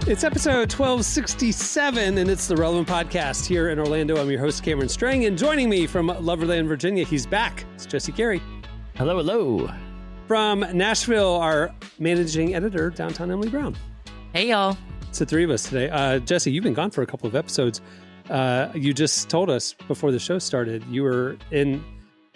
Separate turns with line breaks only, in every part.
It's episode 1267, and it's the Relevant Podcast here in Orlando. I'm your host, Cameron Strang, and joining me from Loverland, Virginia, he's back. It's Jesse Carey.
Hello, hello.
From Nashville, our managing editor, downtown Emily Brown.
Hey, y'all.
It's the three of us today. Jesse, you've been gone for a couple of episodes. You just told us before the show started you were in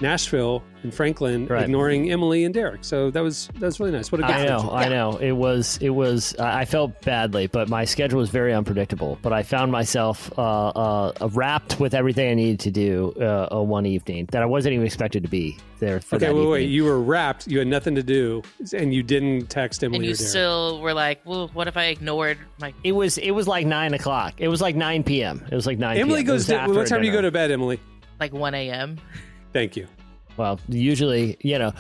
Nashville and Franklin, right, ignoring Emily and Derek. So that was really nice. What a good
I know. It was. I felt badly, but my schedule was very unpredictable. But I found myself wrapped with everything I needed to do one evening that I wasn't even expected to be there for.
Okay, wait. You were wrapped. You had nothing to do, and you didn't text Emily.
And you
or Derek.
Still were like, well, what if I ignored my?
It was like 9 o'clock. It was like 9 p.m. It was like 9.
Emily
PM.
goes. What time do you go to bed, Emily?
Like 1 a.m.
Thank you.
Well, usually,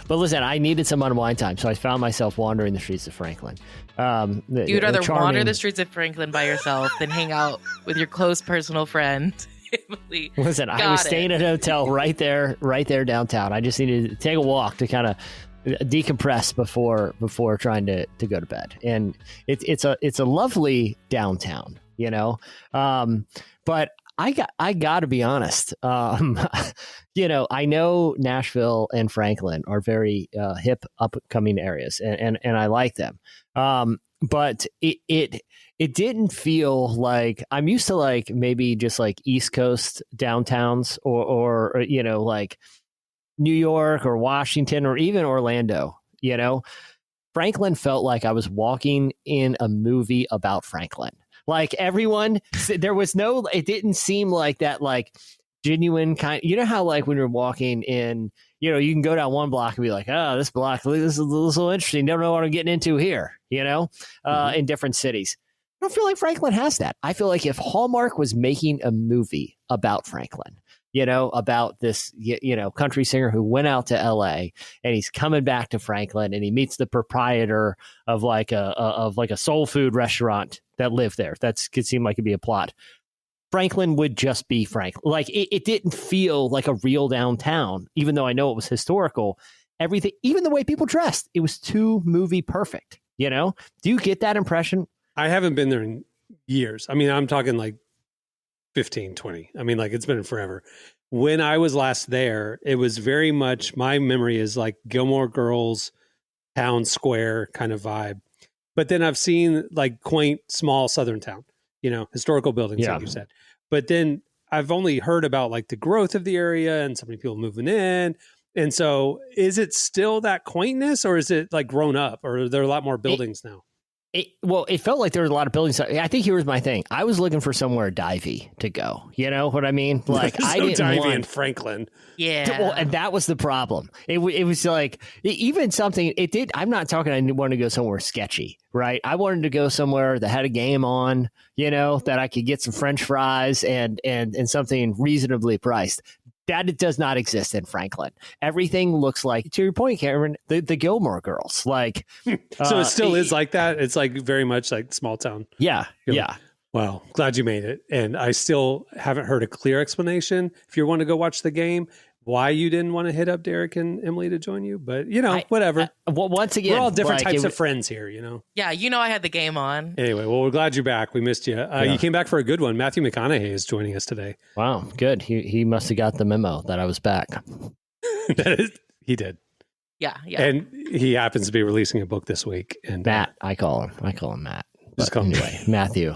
but listen, I needed some unwind time, so I found myself wandering the streets of Franklin.
You'd rather wander the streets of Franklin by yourself than hang out with your close personal friend, Emily.
Listen, I was staying at a hotel right there downtown. I just needed to take a walk to kind of decompress before trying to go to bed. And it's a lovely downtown, but I got to be honest. I know Nashville and Franklin are very hip, upcoming areas, and I like them. But it didn't feel like I'm used to like maybe just like East Coast downtowns or like New York or Washington or even Orlando. Franklin felt like I was walking in a movie about Franklin. Like everyone, there was it didn't seem like that, like genuine kind. You know how like when you're walking in, you can go down one block and be like, oh, this block, this is a little interesting. Don't know what I'm getting into here, in different cities. I don't feel like Franklin has that. I feel like if Hallmark was making a movie about Franklin, about this, country singer who went out to LA and he's coming back to Franklin and he meets the proprietor of like a soul food restaurant that lived there. That could seem like it'd be a plot. Franklin would just be Franklin. Like it didn't feel like a real downtown, even though I know it was historical. Everything, even the way people dressed, it was too movie perfect. Do you get that impression?
I haven't been there in years. I mean, I'm talking like 15, 20. I mean, like it's been forever. When I was last there, it was very much, my memory is like Gilmore Girls, town square kind of vibe. But then I've seen like quaint, small Southern town, historical buildings, like you said. But then I've only heard about like the growth of the area and so many people moving in. And so is it still that quaintness or is it like grown up or are there a lot more buildings now?
It felt like there was a lot of buildings. I think here was my thing. I was looking for somewhere divey to go. You know what I mean? Like I didn't
divey in Franklin.
Yeah.
Well, and that was the problem. It was like even something. It did. I'm not talking. I wanted to go somewhere sketchy, right? I wanted to go somewhere that had a game on. That I could get some French fries and something reasonably priced. That it does not exist in Franklin. Everything looks like, to your point, Cameron, the Gilmore Girls. Like,
so it still is like that. It's like very much like small town.
Yeah, yeah.
Well, glad you made it. And I still haven't heard a clear explanation. If you want to go watch the game, why you didn't want to hit up Derek and Emily to join you, but whatever.
Well, once again,
we're all different types of friends here,
Yeah, I had the game on.
Anyway, well, we're glad you're back. We missed you. You came back for a good one. Matthew McConaughey is joining us today.
Wow, good. He must have got the memo that I was back.
He did.
Yeah.
And he happens to be releasing a book this week. And
Matt, I call him Matt.
Just call him
anyway. Matthew.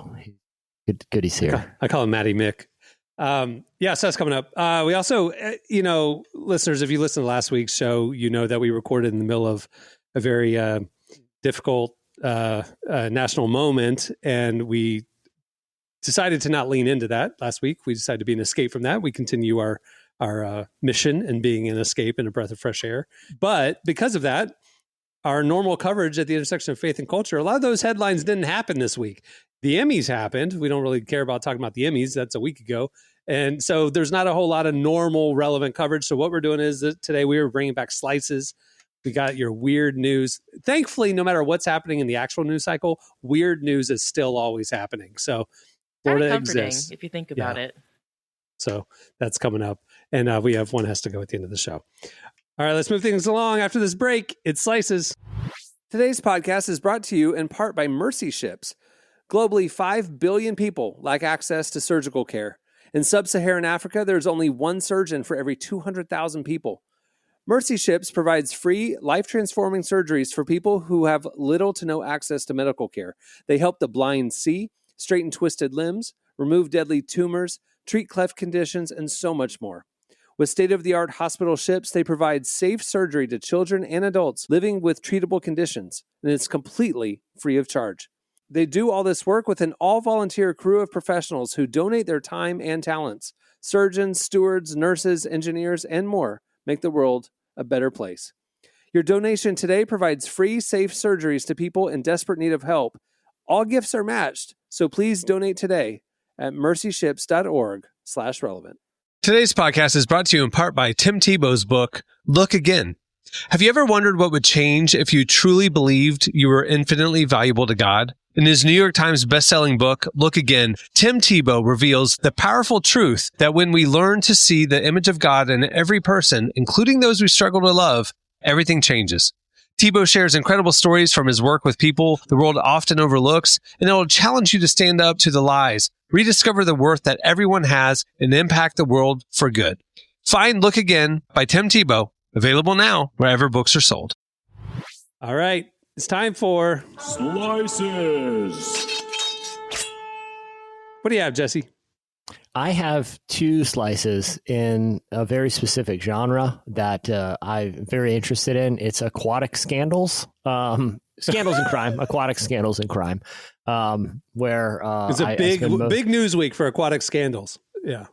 Good he's here.
I call him Matty Mick. So that's coming up. We also, listeners, if you listened to last week's show, that we recorded in the middle of a very difficult national moment, and we decided to not lean into that last week. We decided to be an escape from that. We continue our mission and being an escape and a breath of fresh air. But because of that, our normal coverage at the intersection of faith and culture, a lot of those headlines didn't happen this week. The Emmys happened. We don't really care about talking about the Emmys. That's a week ago. And so there's not a whole lot of normal relevant coverage. So what we're doing is that today we were bringing back slices. We got your weird news. Thankfully, no matter what's happening in the actual news cycle, weird news is still always happening. So Florida exists.
If you think about it.
So that's coming up. And we have one has to go at the end of the show. All right, let's move things along. After this break, it's Slices. Today's podcast is brought to you in part by Mercy Ships. Globally, 5 billion people lack access to surgical care. In sub-Saharan Africa, there's only one surgeon for every 200,000 people. Mercy Ships provides free, life-transforming surgeries for people who have little to no access to medical care. They help the blind see, straighten twisted limbs, remove deadly tumors, treat cleft conditions, and so much more. With state-of-the-art hospital ships, they provide safe surgery to children and adults living with treatable conditions, and it's completely free of charge. They do all this work with an all-volunteer crew of professionals who donate their time and talents. Surgeons, stewards, nurses, engineers, and more make the world a better place. Your donation today provides free, safe surgeries to people in desperate need of help. All gifts are matched, so please donate today at mercyships.org/relevant. Today's podcast is brought to you in part by Tim Tebow's book, Look Again. Have you ever wondered what would change if you truly believed you were infinitely valuable to God? In his New York Times bestselling book, Look Again, Tim Tebow reveals the powerful truth that when we learn to see the image of God in every person, including those we struggle to love, everything changes. Tebow shares incredible stories from his work with people the world often overlooks, and it will challenge you to stand up to the lies, rediscover the worth that everyone has, and impact the world for good. Find Look Again by Tim Tebow, available now wherever books are sold. All right, it's time for
Slices.
What do you have, Jesse?
I have two slices in a very specific genre that I'm very interested in. It's aquatic scandals, scandals and crime, aquatic scandals and crime. Where
it's a big news week for aquatic scandals. Yeah,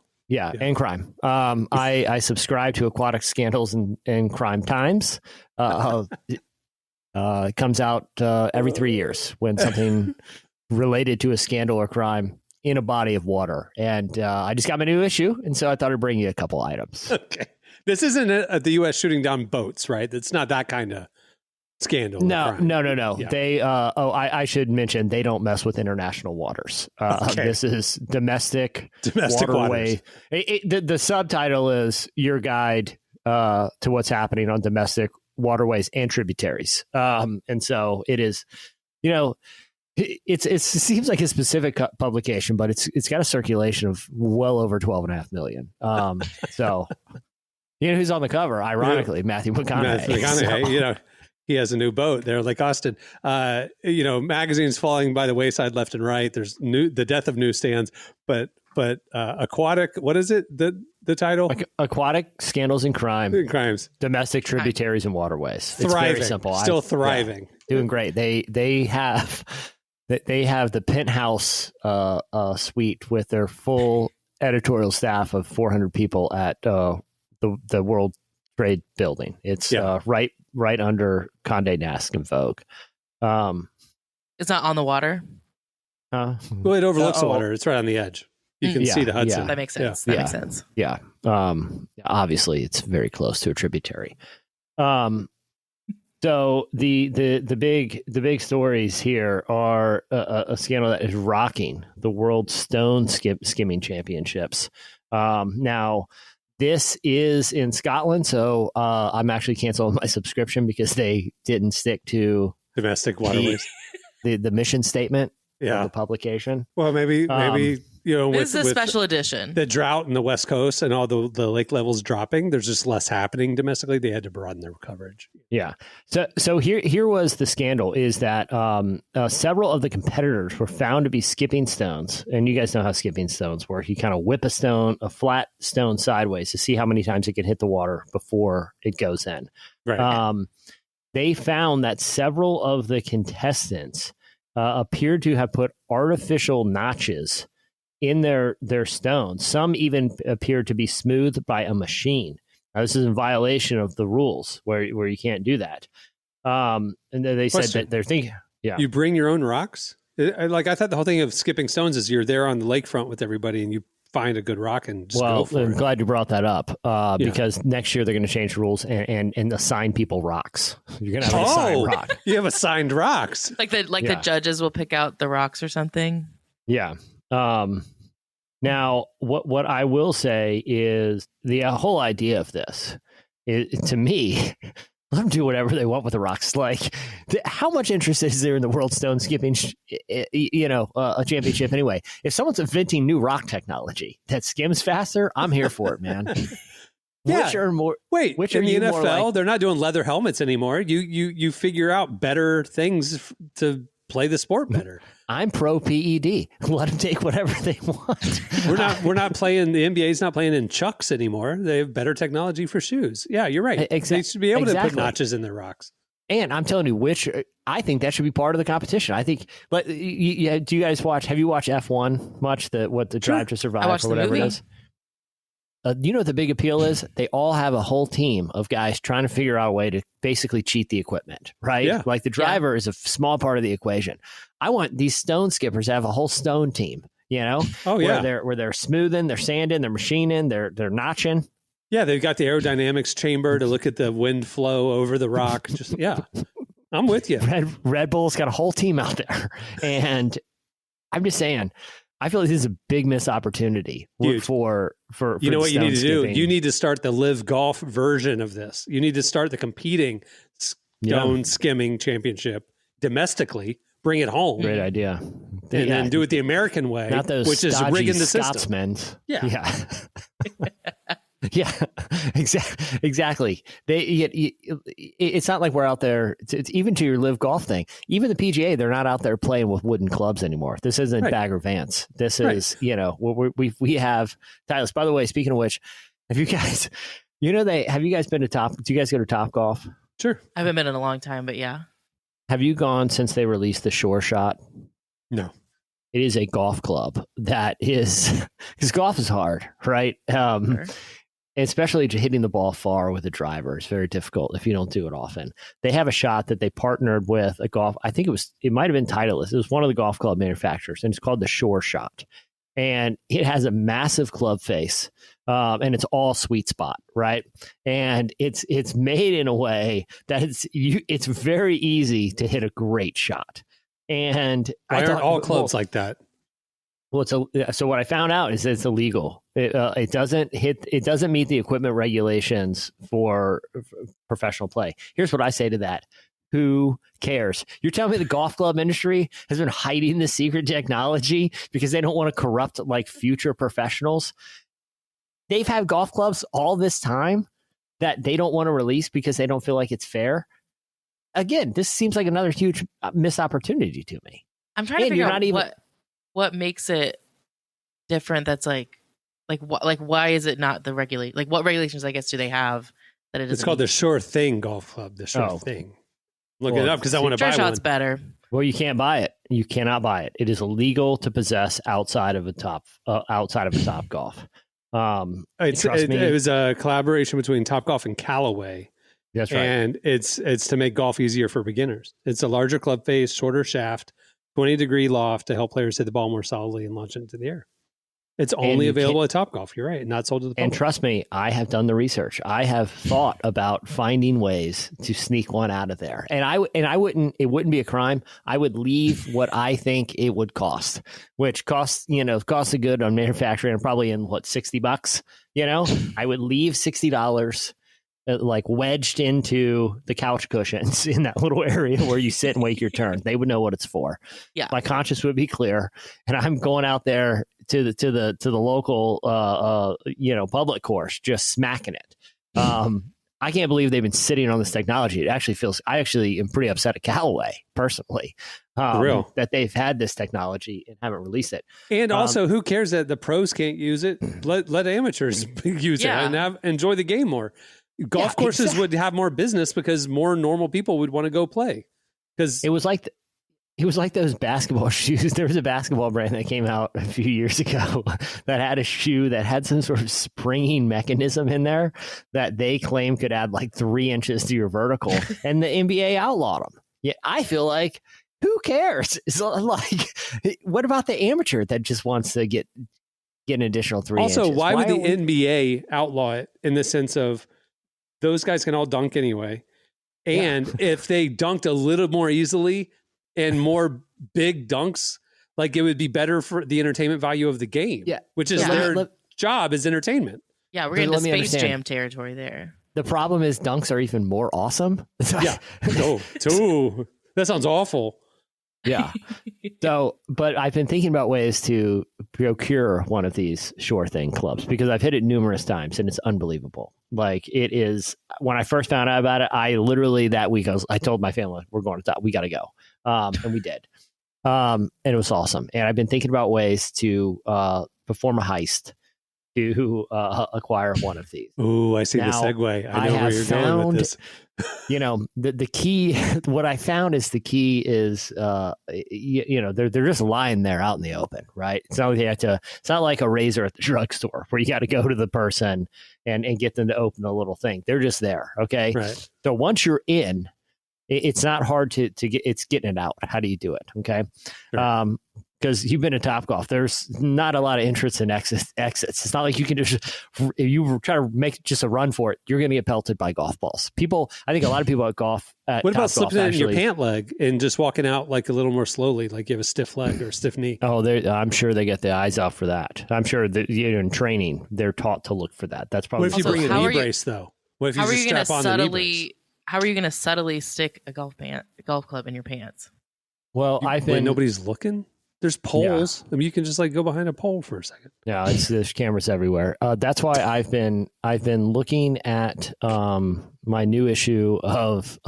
and crime. I subscribe to Aquatic Scandals and Crime Times. It comes out every 3 years when something related to a scandal or crime in a body of water. And I just got my new issue, and so I thought I'd bring you a couple items.
Okay. This isn't the U.S. shooting down boats, right? It's not that kind of scandal.
No. Yeah. They, I should mention, they don't mess with international waters.
Okay.
This is domestic waterway. The subtitle is Your Guide to What's Happening on Domestic Waterways and Tributaries. And so it is, it seems like a specific publication, but it's got a circulation of well over 12.5 million. So you know who's on the cover? Ironically, Matthew McConaughey.
So. He has a new boat there, Lake Austin. Magazines falling by the wayside left and right. There's the death of newsstands, but aquatic. What is it? The title?
Aquatic Scandals and Crimes. Domestic Tributaries and Waterways.
Thriving.
It's very simple.
Still thriving.
Doing great. They have the penthouse suite with their full editorial staff of 400 people at the World Trade Building. It's right under Condé Nast and Vogue.
It's not on the water.
Well, it overlooks the water. It's right on the edge. You can see the Hudson.
Yeah. That makes sense. That makes sense.
Yeah. Obviously, it's very close to a tributary. So the big stories here are a scandal that is rocking the World Stone Skimming Championships. Now, this is in Scotland, so I'm actually canceling my subscription because they didn't stick to
domestic waterways.
The mission statement of the publication.
Well, maybe
this is a special edition.
The drought in the West Coast and all the lake levels dropping, there's just less happening domestically. They had to broaden their coverage.
Yeah. So here was the scandal: is that several of the competitors were found to be skipping stones, and you guys know how skipping stones work. You kind of whip a flat stone sideways to see how many times it can hit the water before it goes in.
Right.
They found that several of the contestants appeared to have put artificial notches in their stones. Some even appeared to be smoothed by a machine. Now, this is in violation of the rules where you can't do that. And then they said that they're thinking,
you bring your own rocks. I thought the whole thing of skipping stones is you're there on the lakefront with everybody and you find a good rock and just go for it.
I'm glad you brought that up because next year they're going to change the rules and assign people rocks. You're going to have an assigned rock.
You have assigned rocks.
The judges will pick out the rocks or something.
Yeah. Now, what I will say is the whole idea of this is, to me, Let them do whatever they want with the rocks. Like, how much interest is there in the World Stone Skipping, a championship anyway? If someone's inventing new rock technology that skims faster, I'm here for it, man.
Yeah.
Which are more?
Which in the NFL, they're not doing leather helmets anymore. You figure out better things to play the sport better.
I'm pro PED. Let them take whatever they want.
We're not playing. The NBA's not playing in chucks anymore. They have better technology for shoes. Yeah, you're right. They should be able to put notches in their rocks.
And I'm telling you, I think that should be part of the competition. I think. But do you guys watch? Have you watched F1 much? The Drive to Survive or whatever it is. You know what the big appeal is? They all have a whole team of guys trying to figure out a way to basically cheat the equipment, right?
Yeah.
Like the driver is a small part of the equation. I want these stone skippers to have a whole stone team, where they're smoothing, they're sanding, they're machining, they're notching.
Yeah, they've got the aerodynamics chamber to look at the wind flow over the rock. I'm with you.
Red Bull's got a whole team out there. And I'm just saying, I feel like this is a big missed opportunity for
you know what you need to do? You need to start the live golf version of this. You need to start the competing stone skimming championship domestically. Bring it home.
Great idea.
And then do it the American way,
not those
which is rigging the
Scotsmen.
system.
Yeah. Yeah, exactly. It's not like we're out there. It's even to your live golf thing. Even the PGA, they're not out there playing with wooden clubs anymore. This isn't Bagger Vance. This is we have Titleist. By the way, speaking of which, have you guys been to Top? Do you guys go to Top Golf?
Sure.
I haven't been in a long time, but yeah.
Have you gone since they released the Shore Shot?
No.
It is a golf club that is because golf is hard, right?
Sure.
Especially hitting the ball far with a driver is very difficult if you don't do it often. They have a shot that they partnered with a golf. I think it might have been Titleist. It was one of the golf club manufacturers, and it's called the Shore Shot. And it has a massive club face, and it's all sweet spot, right? And it's made in a way that it's very easy to hit a great shot. And
why aren't all clubs like that?
Well, so what I found out is that it's illegal. It doesn't meet the equipment regulations for professional play. Here's what I say to that. Who cares? You're telling me the golf club industry has been hiding the secret technology because they don't want to corrupt like future professionals? They've had golf clubs all this time that they don't want to release because they don't feel like it's fair. Again, this seems like another huge missed opportunity to me.
I'm trying to figure out what makes it different. That's like why is it not the regulate? Like what regulations, I guess, do they have that it is?
It's called the Sure Thing Golf Club. The Sure Thing. Look it up because I want to buy one.
Sure Shot's better.
Well, you can't buy it. You cannot buy it. It is illegal to possess outside of a Top Golf.
It was a collaboration between Top Golf and Callaway.
That's right.
And it's to make golf easier for beginners. It's a larger club face, shorter shaft, 20-degree loft to help players hit the ball more solidly and launch it into the air. It's only available at Top Golf. You're right. Not sold to the public.
And trust me, I have done the research. I have thought about finding ways to sneak one out of there. And it wouldn't be a crime. I would leave what I think it would cost, which costs a good on manufacturing probably in $60. I would leave $60 like wedged into the couch cushions in that little area where you sit and wait your turn. They would know what it's for.
Yeah.
My conscience would be clear. And I'm going out there to the local public course, just smacking it. I can't believe they've been sitting on this technology. I actually am pretty upset at Callaway personally. That they've had this technology and haven't released it.
And also, who cares that the pros can't use it? Let amateurs use it and enjoy the game more. Golf courses would have more business because more normal people would want to go play. Because
it was like those basketball shoes. There was a basketball brand that came out a few years ago that had a shoe that had some sort of springing mechanism in there that they claim could add like 3 inches to your vertical, and the NBA outlawed them. Yeah, I feel like who cares? It's like, what about the amateur that just wants to get an additional 3 inches?
Also, why would the NBA outlaw it in the sense of those guys can all dunk anyway. And if they dunked a little more easily and more big dunks, like it would be better for the entertainment value of the game, which is their job is entertainment.
Yeah, we're getting to Space Jam territory there.
The problem is dunks are even more awesome.
Yeah. Oh, too. That sounds awful.
Yeah. So, but I've been thinking about ways to procure one of these Sure Thing clubs because I've hit it numerous times and it's unbelievable. Like it is. When I first found out about it, I literally that week I told my family we're going to that. We got to go, and we did, and it was awesome. And I've been thinking about ways to perform a heist to acquire one of these.
Ooh, I see the segue. I know where you're going with this.
The key, what I found is the key is, they're just lying there out in the open, right? It's not like it's not like a razor at the drugstore where you got to go to the person and get them to open the little thing. They're just there. Okay.
Right.
So once you're in, it's not hard to get, it's getting it out. How do you do it? Okay. Sure. Because you've been to Topgolf, there's not a lot of entrance and exits. It's not like you can just, if you try to make just a run for it, you're going to get pelted by golf balls. I think a lot of people at golf. What
about slipping it in your pant leg and just walking out like a little more slowly, like you have a stiff leg or a stiff knee?
Oh, I'm sure they get the eyes out for that. I'm sure that in training, they're taught to look for that. That's probably.
What if you bring a knee brace though? What if you just strap on the knee brace?
How are you going to subtly stick a golf club in your pants?
Well,
when nobody's looking. There's poles. Yeah. I mean, you can just like go behind a pole for a second.
Yeah, there's cameras everywhere. That's why I've been looking at my new issue of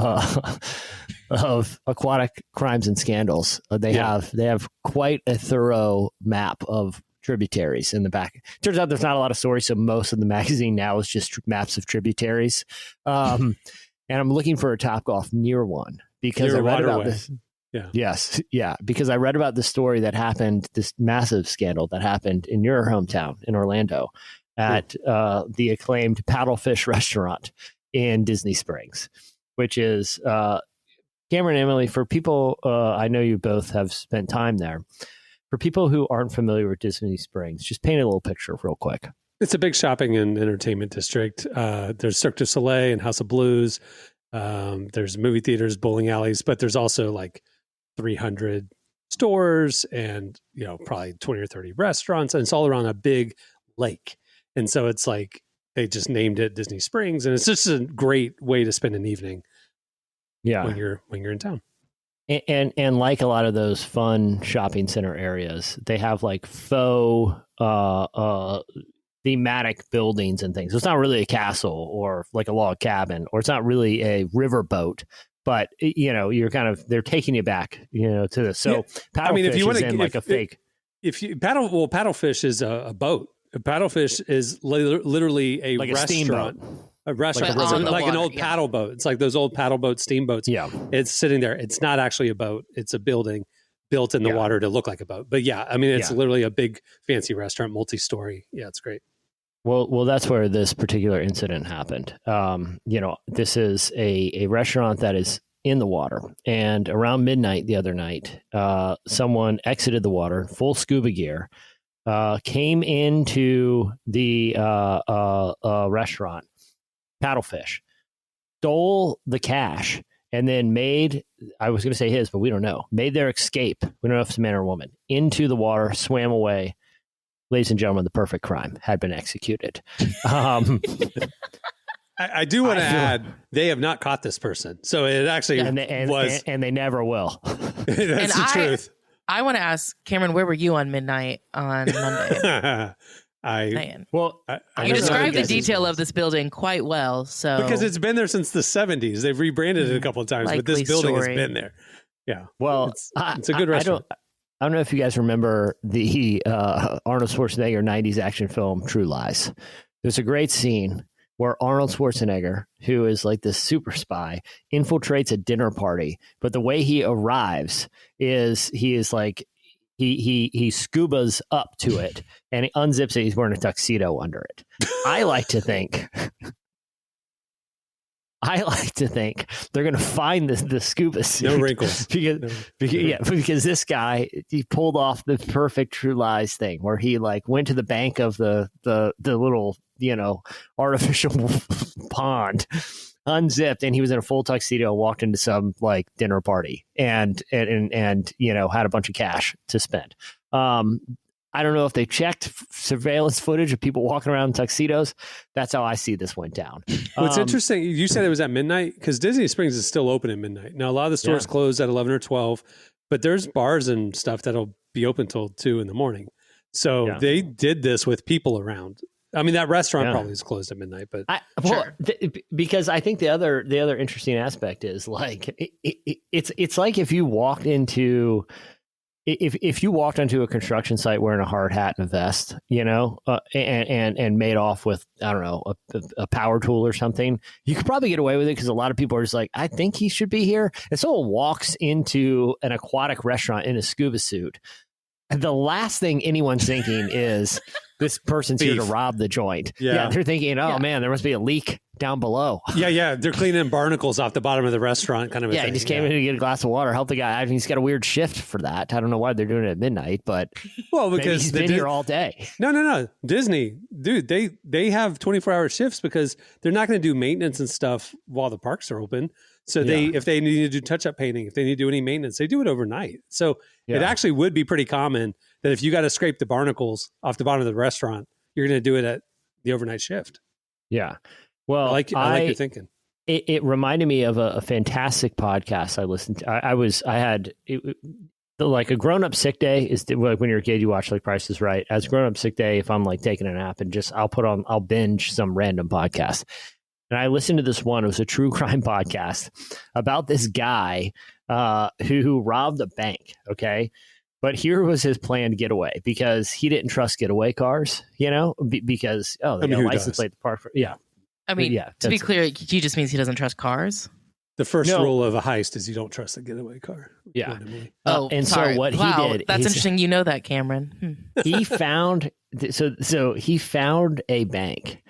Aquatic Crimes and Scandals. They have quite a thorough map of tributaries in the back. Turns out there's not a lot of stories, so most of the magazine now is just maps of tributaries. And I'm looking for a Topgolf near one because I read about this.
Yeah.
Yes. Yeah. Because I read about the story that happened, this massive scandal that happened in your hometown in Orlando at the acclaimed Paddlefish restaurant in Disney Springs, which is Cameron and Emily, for people, I know you both have spent time there. For people who aren't familiar with Disney Springs, just paint a little picture real quick.
It's a big shopping and entertainment district. There's Cirque du Soleil and House of Blues. There's movie theaters, bowling alleys, but there's also like 300 stores and, probably 20 or 30 restaurants. And it's all around a big lake. And so it's like, they just named it Disney Springs. And it's just a great way to spend an evening.
Yeah.
When you're in town.
And like a lot of those fun shopping center areas, they have like faux, thematic buildings and things. So it's not really a castle or like a log cabin, or it's not really a riverboat. But they're taking you back, to this. So Paddlefish if you want to like a fake.
Paddlefish is a boat. A paddlefish is literally a
like
restaurant. A restaurant, like an old paddle boat. It's like those old paddle boat steamboats.
Yeah,
it's sitting there. It's not actually a boat. It's a building built in the water to look like a boat. But it's literally a big fancy restaurant, multi-story. Yeah, it's great.
Well, that's where this particular incident happened. This is a restaurant that is in the water, and around midnight the other night, someone exited the water, full scuba gear, came into the restaurant, Paddlefish, stole the cash, and then made their escape. We don't know if it's a man or a woman, into the water, swam away. Ladies and gentlemen, the perfect crime had been executed.
I do want to add, they have not caught this person. So it actually was.
And they never will.
That's the truth.
I want to ask, Cameron, where were you on midnight on Monday? You described the detail of this building quite well. So
because it's been there since the 70s. They've rebranded it a couple of times, but this building has been there. Yeah.
Well,
it's a good restaurant.
I don't know if you guys remember the Arnold Schwarzenegger 90s action film, True Lies. There's a great scene where Arnold Schwarzenegger, who is like this super spy, infiltrates a dinner party. But the way he arrives is he scubas up to it and he unzips it. He's wearing a tuxedo under it. I like to think they're going to find the scuba suit.
No wrinkles.
because this guy, he pulled off the perfect True Lies thing where he like went to the bank of the little, artificial pond, unzipped, and he was in a full tuxedo, walked into some like dinner party and had a bunch of cash to spend. I don't know if they checked surveillance footage of people walking around in tuxedos. That's how I see this went down.
What's interesting, you said it was at midnight, because Disney Springs is still open at midnight. Now, a lot of the stores close at 11 or 12, but there's bars and stuff that'll be open till 2 in the morning. So they did this with people around. I mean, that restaurant probably is closed at midnight, but
because I think the other interesting aspect is like it's like if you walked into if you walked onto a construction site wearing a hard hat and a vest, you know, and made off with, I don't know, a power tool or something, you could probably get away with it because a lot of people are just like, I think he should be here. And someone walks into an aquatic restaurant in a scuba suit, and the last thing anyone's thinking is this person's here to rob the joint. Yeah, they're thinking, man, there must be a leak down below.
Yeah. They're cleaning barnacles off the bottom of the rrestaurant, kind of a thing.
He just came in to get a glass of water, help the guy. I mean, he's got a weird shift for that. I don't know why they're doing it at midnight, but because he's been here all day.
No. Disney, dude, they have 24-hour shifts because they're not going to do maintenance and stuff while the parks are open. So if they need to do touch-up painting, if they need to do any maintenance, they do it overnight. So it actually would be pretty common that if you got to scrape the barnacles off the bottom of the restaurant, you're going to do it at the overnight shift.
Yeah. Well,
I like your thinking.
It reminded me of a fantastic podcast I listened to. I had like a grown-up sick day is like when you're a kid, you watch like Price is Right. As a grown-up sick day, if I'm like taking a nap and I'll binge some random podcast. And I listened to this one. It was a true crime podcast about this guy who robbed a bank. Okay. But here was his plan to get away because he didn't trust getaway cars, you know, because, they got a license plate to park for. Yeah.
I mean, to be clear, he just means he doesn't trust cars.
The first rule of a heist is you don't trust a getaway car.
Yeah.
And
sorry. So what he did.
That's interesting. You know that, Cameron.
He found, so he found a bank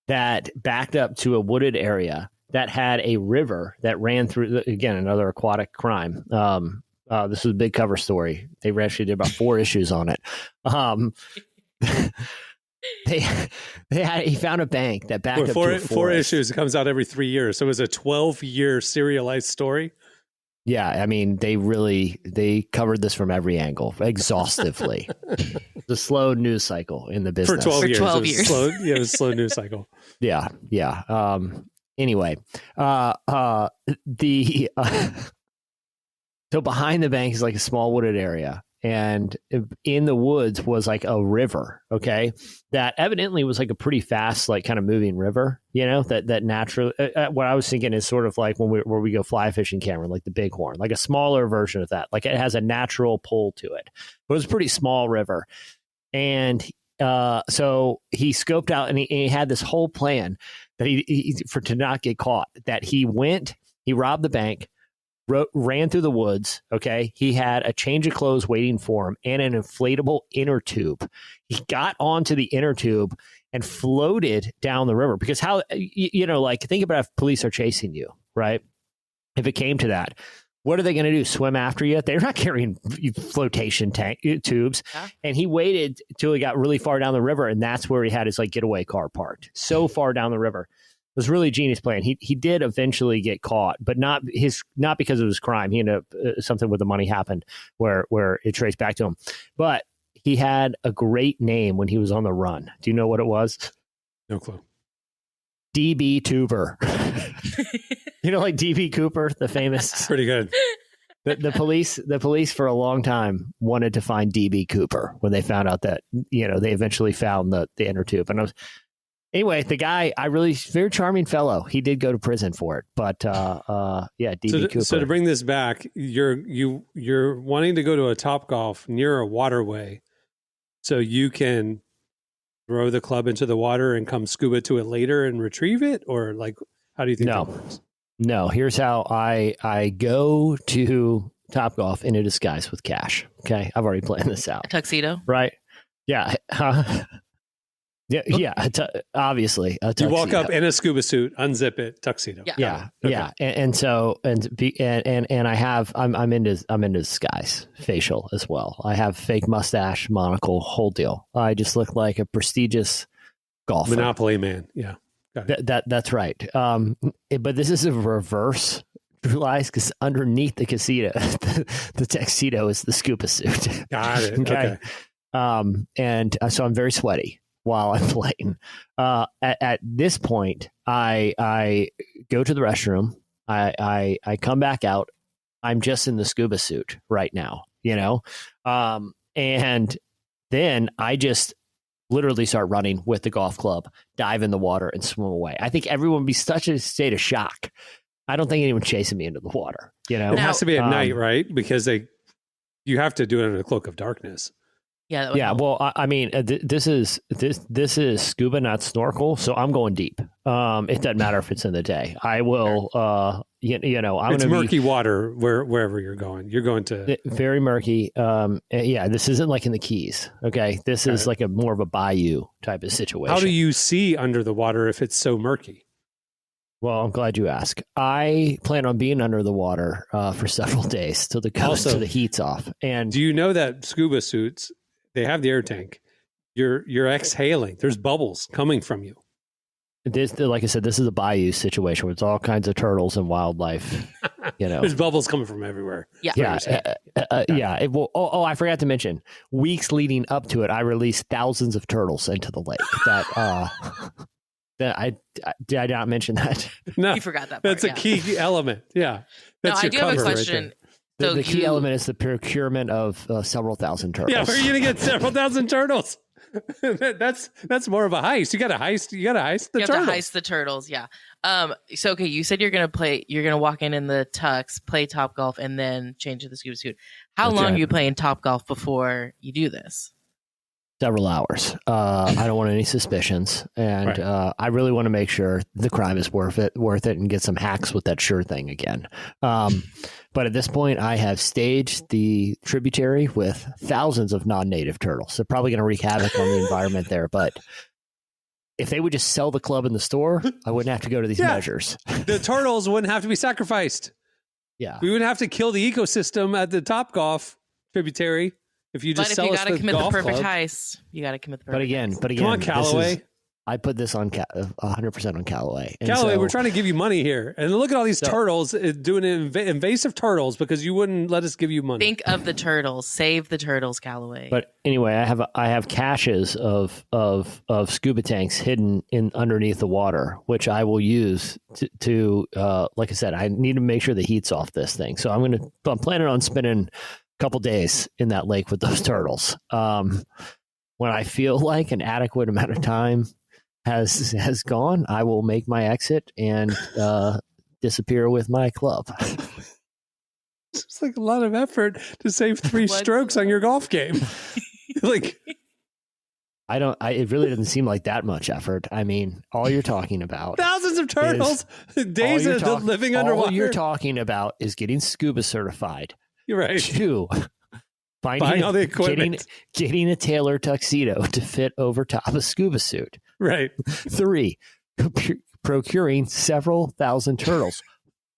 that backed up to a wooded area that had a river that ran through, again, another aquatic crime. This was a big cover story. They actually did about 4 issues on it. He found a bank that backed up to a
4 issues. It comes out every 3 years. So it was a 12-year serialized story.
Yeah, I mean, they covered this from every angle, exhaustively. The slow news cycle in the business.
For 12 years.
12 years.
It was a slow news cycle.
Yeah. Anyway, so behind the bank is like a small wooded area. And in the woods was like a river, okay, that evidently was like a pretty fast, like kind of moving river, you know, that naturally, what I was thinking is sort of like where we go fly fishing, Cameron, like the Bighorn, like a smaller version of that. Like it has a natural pull to it. But it was a pretty small river. And so he scoped out and he had this whole plan that to not get caught, that he robbed the bank, ran through the woods. Okay. He had a change of clothes waiting for him and an inflatable inner tube. He got onto the inner tube and floated down the river because like think about if police are chasing you, right? If it came to that, what are they going to do? Swim after you? They're not carrying flotation tubes. Yeah. And he waited till he got really far down the river. And that's where he had his like getaway car parked so far down the river. It was really a genius plan. He did eventually get caught, but not because of his crime. He ended up something with the money happened where it traced back to him. But he had a great name when he was on the run. Do you know what it was?
No clue.
DB Tuber. You know, like DB Cooper, the famous.
Pretty good.
The police for a long time wanted to find DB Cooper when they found out that, you know, they eventually found the inner tube. And anyway, the guy, very charming fellow. He did go to prison for it, but DB Cooper.
So to bring this back, you're wanting to go to a Topgolf near a waterway, so you can throw the club into the water and come scuba to it later and retrieve it, or like how do you think that works?
No. Here's how I go to Topgolf in a disguise with cash. Okay, I've already planned this out.
A tuxedo,
right? Yeah. Yeah. Obviously, a tuxedo.
You walk up in a scuba suit, unzip it, tuxedo.
Yeah. And I'm into disguise, facial as well. I have fake mustache, monocle, whole deal. I just look like a prestigious golfer,
Monopoly man. Yeah, got it.
That's right. But this is a reverse. Realize because underneath the tuxedo is the scuba suit.
Got it. Okay.
So I'm very sweaty while I'm playing. At this point, I go to the restroom. I come back out. I'm just in the scuba suit right now, and then I just literally start running with the golf club, dive in the water, and swim away. I think everyone would be such a state of shock. I don't think anyone chasing me into the water.
It has to be at night, right? Because you have to do it under the cloak of darkness.
Yeah.
Yeah. Well, I mean, this is scuba, not snorkel. So I'm going deep. It doesn't matter if it's in the day. I will. It's
murky water wherever you're going. You're going to
very murky. Yeah. This isn't like in the Keys. Okay. This is like more of a bayou type of situation.
How do you see under the water if it's so murky?
Well, I'm glad you asked. I plan on being under the water for several days till the heat's off. And
do you know that scuba suits, they have the air tank? You're exhaling. There's bubbles coming from you.
This, like I said, this is a bayou situation with all kinds of turtles and wildlife.
There's bubbles coming from everywhere.
Yeah.
Yeah. It will. Oh, I forgot to mention. Weeks leading up to it, I released thousands of turtles into the lake. Did I not mention that?
No, you forgot that part.
That's a key element. Yeah.
That's I do have a question.
Right, the key element is the procurement of several thousand turtles.
Yeah, where are you going to get several thousand turtles? That's more of a heist. You got to heist the turtles.
You have to heist the turtles. Yeah. So okay, you said you're going to walk in the tux, play Top Golf, and then change to the scuba suit. How long are you playing Top Golf before you do this?
Several hours. I don't want any suspicions, and I really want to make sure the crime is worth it, and get some hacks with that sure thing again. But at this point, I have staged the tributary with thousands of non-native turtles. They're probably going to wreak havoc on the environment there, but if they would just sell the club in the store, I wouldn't have to go to these measures.
The turtles wouldn't have to be sacrificed.
Yeah,
we wouldn't have to kill the ecosystem at the Top Golf tributary. If you just sell us the golf club. But if you got to commit the perfect
heist, you got to commit the perfect
heist. But again,
come on, Callaway.
I put this on 100% on Callaway. And
Callaway, we're trying to give you money here. And look at all these turtles doing invasive turtles because you wouldn't let us give you money.
Think of the turtles. Save the turtles, Callaway.
But anyway, I have caches of scuba tanks hidden in underneath the water, which I will use to like I said, I need to make sure the heat's off this thing. So I'm planning on spending couple days in that lake with those turtles. When I feel like an adequate amount of time has gone, I will make my exit and disappear with my club.
It's like a lot of effort to save 3 strokes on your golf game. Like,
it really doesn't seem like that much effort. I mean, all you're talking about
thousands of turtles, days of living underwater.
All you're talking about is getting scuba certified.
You're right.
2,
buying all the equipment.
Getting a tailored tuxedo to fit over top a scuba suit.
Right.
3, procuring several thousand turtles.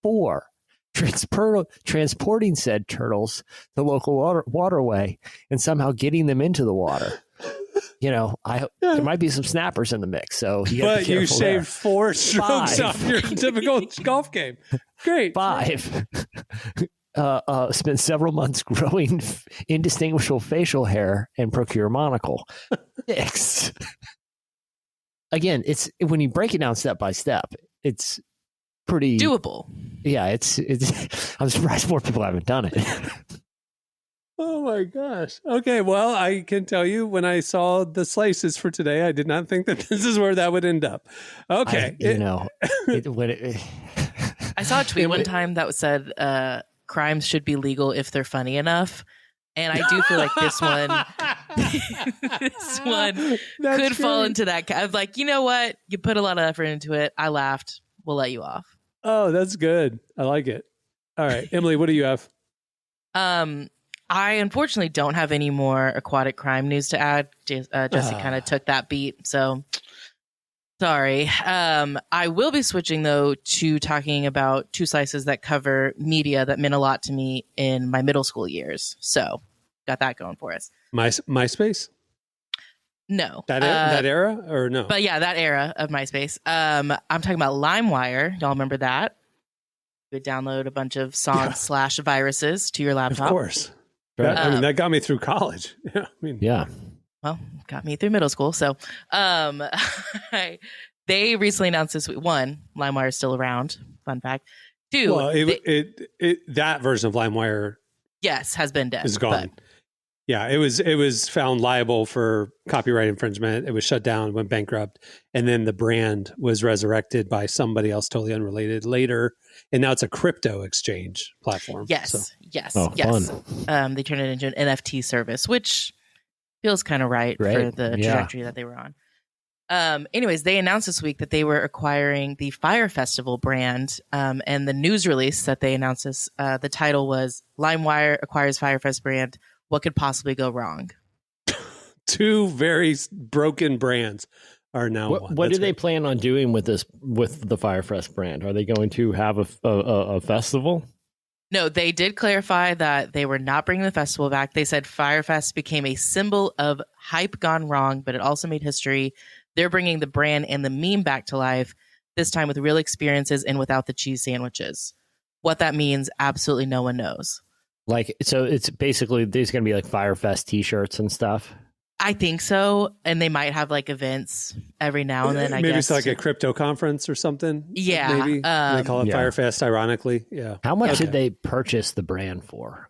4, transporting said turtles to the local waterway and somehow getting them into the water. There might be some snappers in the mix, so
you saved 4 strokes off your typical golf game. Great.
5. Spent several months growing indistinguishable facial hair and procure monocle. 6. Again, it's when you break it down step by step, it's pretty
doable.
Yeah, it's. I'm surprised more people haven't done it.
Oh my gosh. Okay, well, I can tell you when I saw the slices for today, I did not think that this is where that would end up. Okay.
I saw a tweet one time that said, crimes should be legal if they're funny enough. And I do feel like this one could fall into that. I was like, you know what? You put a lot of effort into it. I laughed. We'll let you off.
Oh, that's good. I like it. All right. Emily, what do you have?
I unfortunately don't have any more aquatic crime news to add. Jesse kind of took that beat. So sorry. I will be switching, though, to talking about 2 slices that cover media that meant a lot to me in my middle school years. So got that going for us.
MySpace?
No.
That era or no?
But yeah, that era of MySpace. I'm talking about LimeWire. Y'all remember that? You would download a bunch of songs / viruses to your laptop.
Of course. That got me through college.
Yeah.
Well, got me through middle school. So they recently announced this week. One, LimeWire is still around. Fun fact. Two,
well, that version of LimeWire,
yes, has been dead.
Is gone. But, yeah, it was found liable for copyright infringement. It was shut down, went bankrupt, and then the brand was resurrected by somebody else totally unrelated later, and now it's a crypto exchange platform.
Yes.
Fun.
They turned it into an NFT service, which feels kind of right for the trajectory that they were on. Anyways, they announced this week that they were acquiring the Fire Festival brand, and the news release that they announced this, the title was LimeWire acquires Firefest brand. What could possibly go wrong?
Two very broken brands are now one.
What do they plan on doing with the Firefest brand? Are they going to have a festival?
No, they did clarify that they were not bringing the festival back. They said Firefest became a symbol of hype gone wrong, but it also made history. They're bringing the brand and the meme back to life, this time with real experiences and without the cheese sandwiches. What that means, absolutely no one knows.
Like, so it's basically, there's going to be like Firefest t-shirts and stuff.
I think so. And they might have like events every now and then, I guess.
Maybe it's like a crypto conference or something.
Yeah.
Maybe. They call it Firefest, ironically. Yeah.
How much did they purchase the brand for?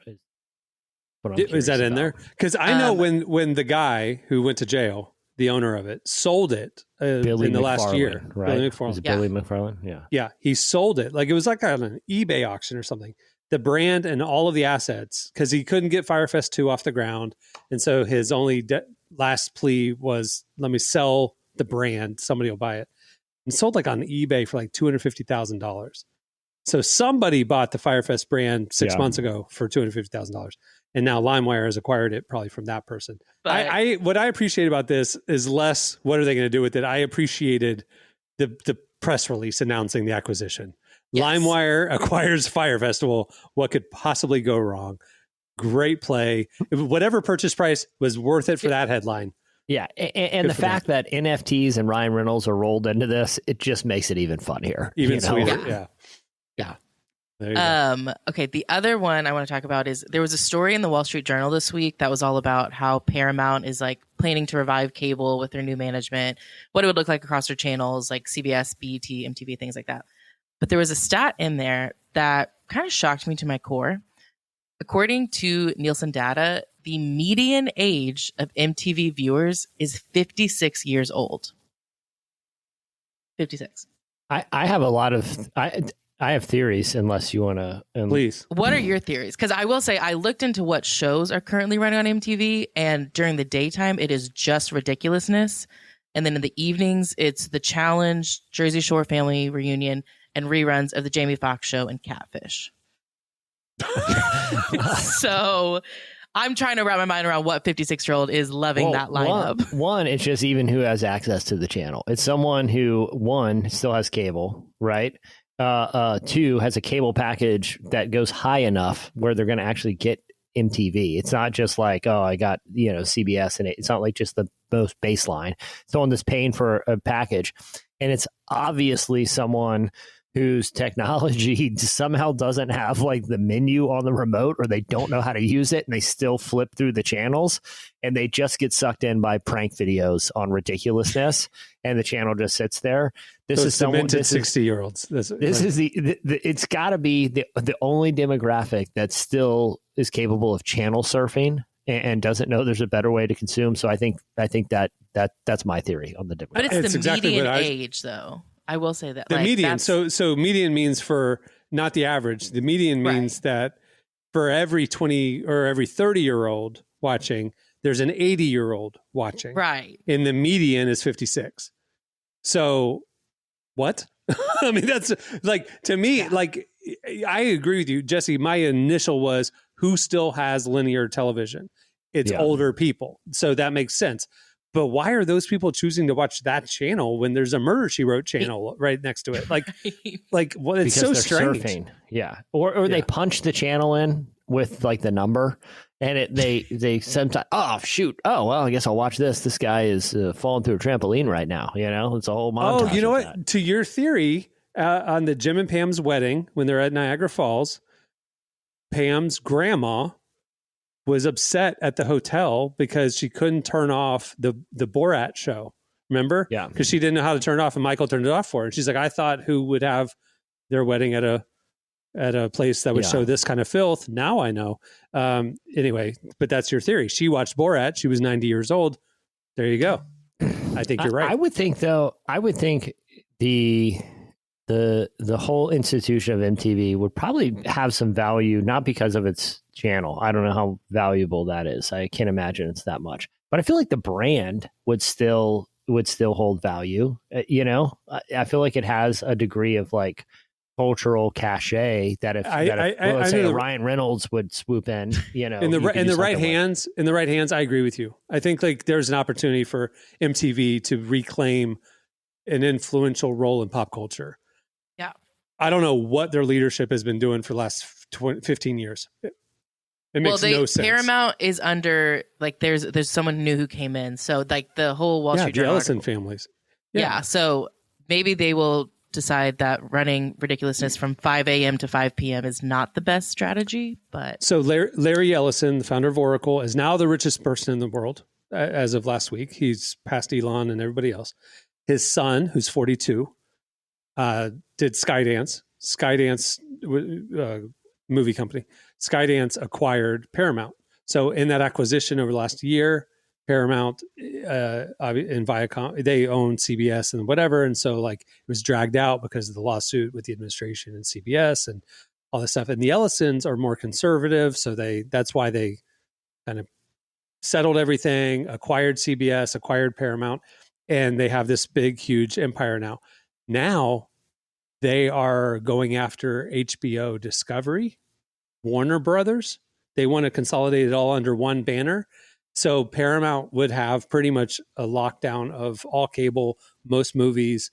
Is that in there? Because I know when the guy who went to jail, the owner of it, sold it in the last year.
Right?
Billy McFarland.
Was it Billy McFarland? Yeah.
Yeah. He sold it. Like it was like on an eBay auction or something. The brand and all of the assets, because he couldn't get Firefest 2 off the ground. And so his only last plea was, let me sell the brand. Somebody will buy it. And sold like on eBay for like $250,000. So somebody bought the Firefest brand 6 months ago for $250,000. And now LimeWire has acquired it probably from that person. But what I appreciate about this is less, what are they going to do with it? I appreciated the press release announcing the acquisition. Yes. LimeWire acquires Fire Festival. What could possibly go wrong? Great play. Whatever purchase price was worth it for that headline.
Yeah, and the fact that NFTs and Ryan Reynolds are rolled into this, it just makes it even funnier.
Even sweeter, yeah. There you go.
Okay, the other one I want to talk about is there was a story in the Wall Street Journal this week that was all about how Paramount is like planning to revive cable with their new management, what it would look like across their channels like CBS, BET, MTV, things like that. But there was a stat in there that kind of shocked me to my core. According to Nielsen data, the median age of MTV viewers is 56 years old. 56.
I have a lot of... I have theories, unless you want to...
Please.
What are your theories? Because I will say, I looked into what shows are currently running on MTV, and during the daytime, it is just ridiculousness. And then in the evenings, it's The Challenge, Jersey Shore Family Reunion, and reruns of The Jamie Foxx Show and Catfish. So I'm trying to wrap my mind around what 56-year-old is loving that lineup.
One, it's just even who has access to the channel. It's someone who, one, still has cable, right? Two, has a cable package that goes high enough where they're going to actually get MTV. It's not just like, oh, I got, CBS, and it's not like just the most baseline. Someone that's paying for a package. And it's obviously someone whose technology somehow doesn't have like the menu on the remote, or they don't know how to use it, and they still flip through the channels, and they just get sucked in by prank videos on ridiculousness, and the channel just sits there. This is
demented 60-year-olds.
This is it's got to be the only demographic that still is capable of channel surfing and doesn't know there's a better way to consume. So I think that's my theory on the demographic.
But it's the median age, though. I will say that
the median. So median means for not the average. The median means that for every 20 or every 30-year-old watching, there's an 80-year-old watching.
Right.
And the median is 56. So what? I mean, that's like, to me, like, I agree with you, Jesse. My initial was, who still has linear television? It's older people. So that makes sense. But why are those people choosing to watch that channel when there's a Murder, She Wrote channel right next to it? Like well, it's
because
so
they're
strange.
Surfing. Yeah. Or they punch the channel in with like the number, and they sometimes, oh, shoot. Oh, well, I guess I'll watch this. This guy is falling through a trampoline right now. It's a whole montage.
Oh, you know what?
That.
To your theory, on the Jim and Pam's wedding, when they're at Niagara Falls, Pam's grandma was upset at the hotel because she couldn't turn off the Borat show. Remember?
Yeah.
Because she didn't know how to turn it off, and Michael turned it off for her. And she's like, I thought who would have their wedding at a place that would show this kind of filth. Now I know. Anyway, but that's your theory. She watched Borat. She was 90 years old. There you go. I think you're right.
I would think the whole institution of MTV would probably have some value, not because of its channel. I don't know how valuable that is. I can't imagine it's that much. But I feel like the brand would still hold value. I feel like it has a degree of like cultural cachet that if let's say Ryan Reynolds would swoop in, in
the right hands, I agree with you. I think like there's an opportunity for MTV to reclaim an influential role in pop culture.
Yeah.
I don't know what their leadership has been doing for the last 15 years. It makes no sense.
Paramount is under, like, there's someone new who came in. So, like, the whole Wall Street Journal.
The Ellison families.
Yeah. So maybe they will decide that running ridiculousness from 5 a.m. to 5 p.m. is not the best strategy. But
so Larry Ellison, the founder of Oracle, is now the richest person in the world as of last week. He's past Elon and everybody else. His son, who's 42, did Skydance. Skydance movie company. Skydance acquired Paramount. So in that acquisition over the last year, Paramount and Viacom, they own CBS and whatever. And so like it was dragged out because of the lawsuit with the administration and CBS and all this stuff. And the Ellisons are more conservative. So that's why they kind of settled everything, acquired CBS, acquired Paramount, and they have this big, huge empire now. Now they are going after HBO Discovery, Warner Brothers. They want to consolidate it all under one banner. So Paramount would have pretty much a lockdown of all cable, most movies,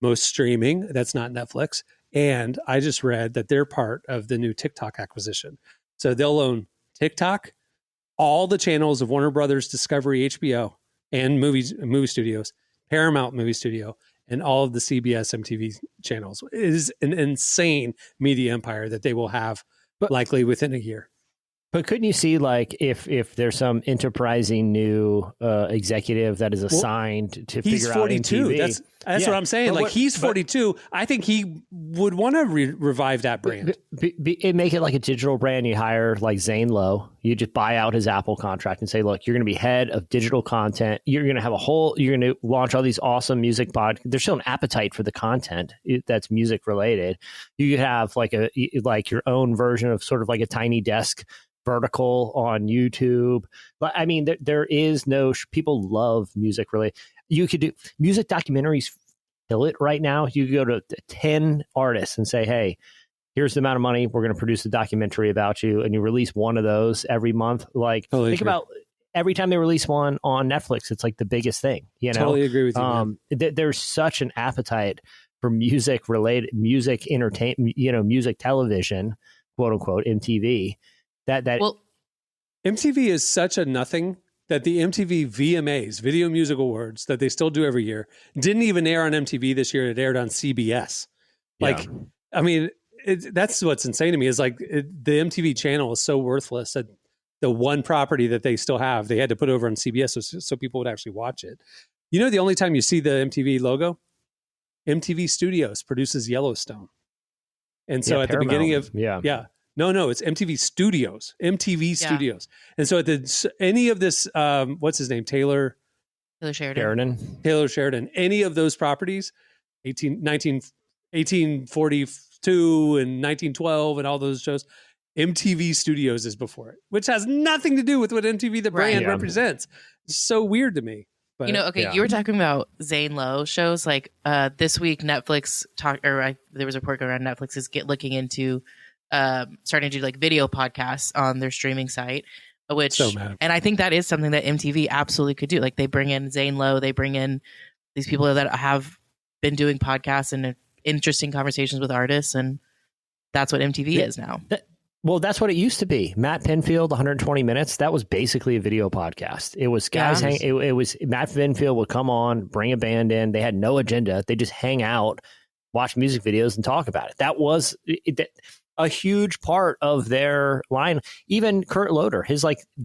most streaming. That's not Netflix. And I just read that they're part of the new TikTok acquisition. So they'll own TikTok, all the channels of Warner Brothers, Discovery, HBO, and movie studios, Paramount Movie Studio, and all of the CBS MTV channels. It is an insane media empire that they will have likely within a year.
But couldn't you see, like, if there's some enterprising new executive that is assigned to figure out MTV?
That's what I'm saying. He's 42. I think he would want to revive that brand.
Make it like a digital brand. You hire like Zane Lowe. You just buy out his Apple contract and say, look, you're going to be head of digital content. You're going to have you're going to launch all these awesome music There's still an appetite for the content that's music related. You could have like your own version of sort of like a Tiny Desk vertical on YouTube. But I mean, there is no, people love music really. You could do music documentaries, kill it right now. You could go to 10 artists and say, hey, here's the amount of money. We're going to produce a documentary about you. And you release one of those every month. Like, think about every time they release one on Netflix, it's like the biggest thing,
Totally agree with you.
There's such an appetite for music related, music entertainment, music television, quote unquote, MTV.
MTV is such a nothing that the MTV VMAs, Video Music Awards, that they still do every year, didn't even air on MTV this year. It aired on CBS. I mean, that's what's insane to me is like the MTV channel is so worthless that the one property that they still have, they had to put over on CBS so people would actually watch it. The only time you see the MTV logo, MTV Studios produces Yellowstone. And so at the beginning of, No, it's MTV Studios. Studios. And so at any of this, what's his name? Taylor Sheridan. Any of those properties, 1842 and 1912 and all those shows, MTV Studios is before it, which has nothing to do with what MTV the brand represents. It's so weird to me. But,
you were talking about Zane Lowe shows. Like this week, Netflix there was a report going around. Netflix is looking into starting to do like video podcasts on their streaming site, and I think that is something that MTV absolutely could do. Like they bring in Zane Lowe, they bring in these people that have been doing podcasts and interesting conversations with artists, and that's what MTV is now.
That's what it used to be. Matt Pinfield, 120 minutes. That was basically a video podcast. It was guys it was Matt Pinfield would come on, bring a band in. They had no agenda. They just hang out, watch music videos, and talk about it. That was a huge part of their line. Even Kurt Loder,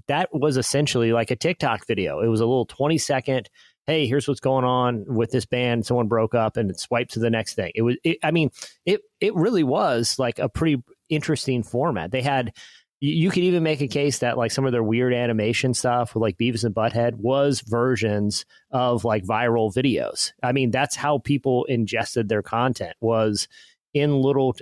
that was essentially like a TikTok video. It was a little 20-second, hey, here's what's going on with this band. Someone broke up, and it swiped to the next thing. It really was like a pretty interesting format. They had, you could even make a case that like some of their weird animation stuff with like Beavis and Butthead was versions of like viral videos. I mean, that's how people ingested their content, was in little,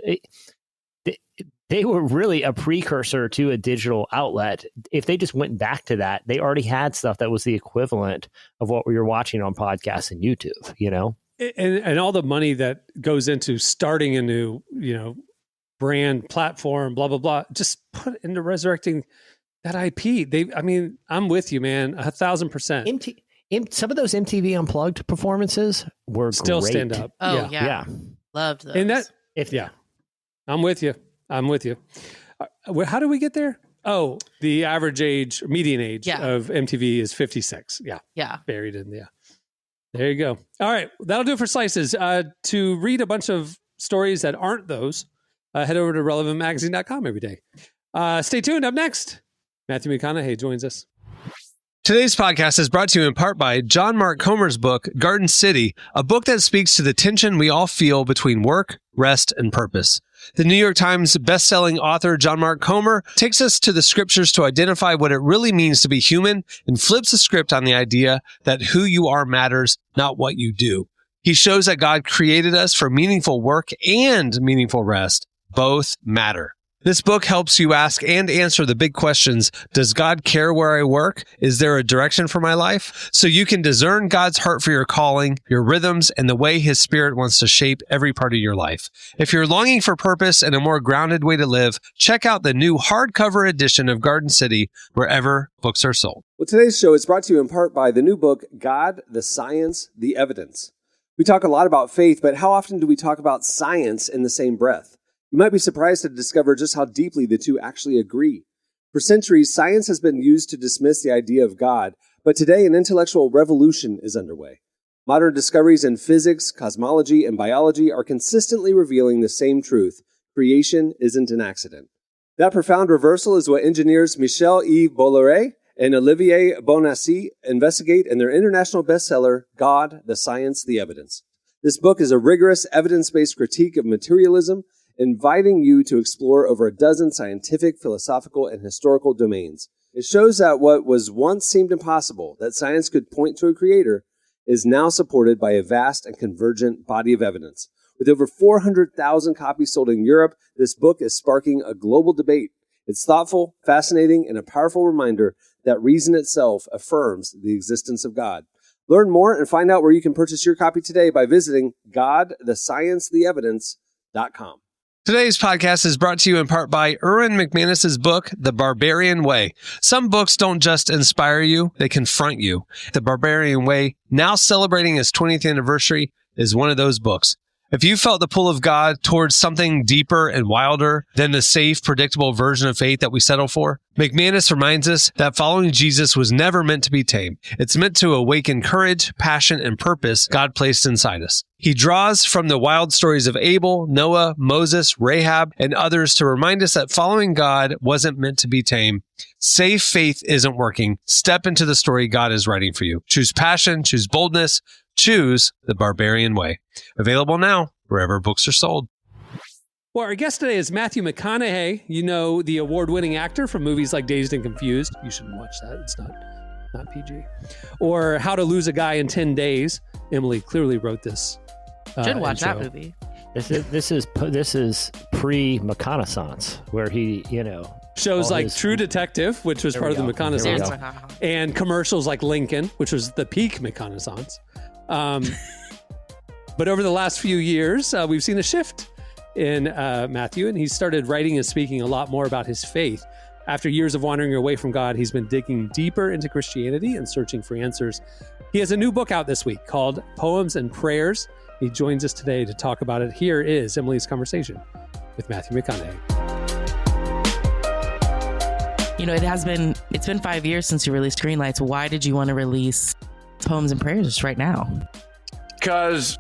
they were really a precursor to a digital outlet. If they just went back to that, they already had stuff that was the equivalent of what we were watching on podcasts and YouTube, you know?
And all the money that goes into starting a new, brand platform, blah, blah, blah, just put into resurrecting that IP. I'm with you, man. 1,000%.
Some of those MTV Unplugged performances were
still
great.
stand up.
Oh yeah. Loved those.
And I'm with you. How do we get there? Oh, the median age of MTV is 56. Yeah. Buried in there you go. All right. That'll do it for Slices. To read a bunch of stories that aren't those, head over to relevantmagazine.com every day. Stay tuned. Up next, Matthew McConaughey joins us. Today's podcast is brought to you in part by John Mark Comer's book, Garden City, a book that speaks to the tension we all feel between work, rest, and purpose. The New York Times bestselling author John Mark Comer takes us to the scriptures to identify what it really means to be human and flips the script on the idea that who you are matters, not what you do. He shows that God created us for meaningful work and meaningful rest. Both matter. This book helps you ask and answer the big questions. Does God care where I work? Is there a direction for my life? So you can discern God's heart for your calling, your rhythms, and the way His Spirit wants to shape every part of your life. If you're longing for purpose and a more grounded way to live, check out the new hardcover edition of Garden City wherever books are sold. Well, today's show is brought to you in part by the new book, God, the Science, the Evidence. We talk a lot about faith, but how often do we talk about science in the same breath? You might be surprised to discover just how deeply the two actually agree. For centuries, science has been used to dismiss the idea of God, but today an intellectual revolution is underway. Modern discoveries in physics, cosmology, and biology are consistently revealing the same truth: creation isn't an accident. That profound reversal is what engineers Michel-Yves Bolloré and Olivier Bonassi investigate in their international bestseller, God, the Science, the Evidence. This book is a rigorous, evidence-based critique of materialism, inviting you to explore over a dozen scientific, philosophical, and historical domains. It shows that what was once seemed impossible, that science could point to a creator, is now supported by a vast and convergent body of evidence. With over 400,000 copies sold in Europe, this book is sparking a global debate. It's thoughtful, fascinating, and a powerful reminder that reason itself affirms the existence of God. Learn more and find out where you can purchase your copy today by visiting godthesciencetheevidence.com. Today's podcast is brought to you in part by Erwin McManus's book, The Barbarian Way. Some books don't just inspire you, they confront you. The Barbarian Way, now celebrating its 20th anniversary, is one of those books. If you felt the pull of God towards something deeper and wilder than the safe, predictable version of faith that we settle for, McManus reminds us that following Jesus was never meant to be tame. It's meant to awaken courage, passion, and purpose God placed inside us. He draws from the wild stories of Abel, Noah, Moses, Rahab, and others to remind us that following God wasn't meant to be tame. Safe faith isn't working. Step into the story God is writing for you. Choose passion, choose boldness, choose the Barbarian Way. Available now wherever books are sold. Well, our guest today is Matthew McConaughey. You know, the award-winning actor from movies like Dazed and Confused. You shouldn't watch that. It's not PG. Or How to Lose a Guy in 10 Days. Emily clearly wrote this.
Should watch that movie.
This is pre-McConaissance, where he,
shows like True Detective, which was part of the McConaissance, and commercials like Lincoln, which was the peak McConaissance. But over the last few years, we've seen a shift in Matthew, and he started writing and speaking a lot more about his faith. After years of wandering away from God, he's been digging deeper into Christianity and searching for answers. He has a new book out this week called Poems and Prayers. He joins us today to talk about it. Here is Emily's conversation with Matthew McConaughey.
It's been 5 years since you released Greenlights. Why did you want to release Poems and Prayers right now?
Because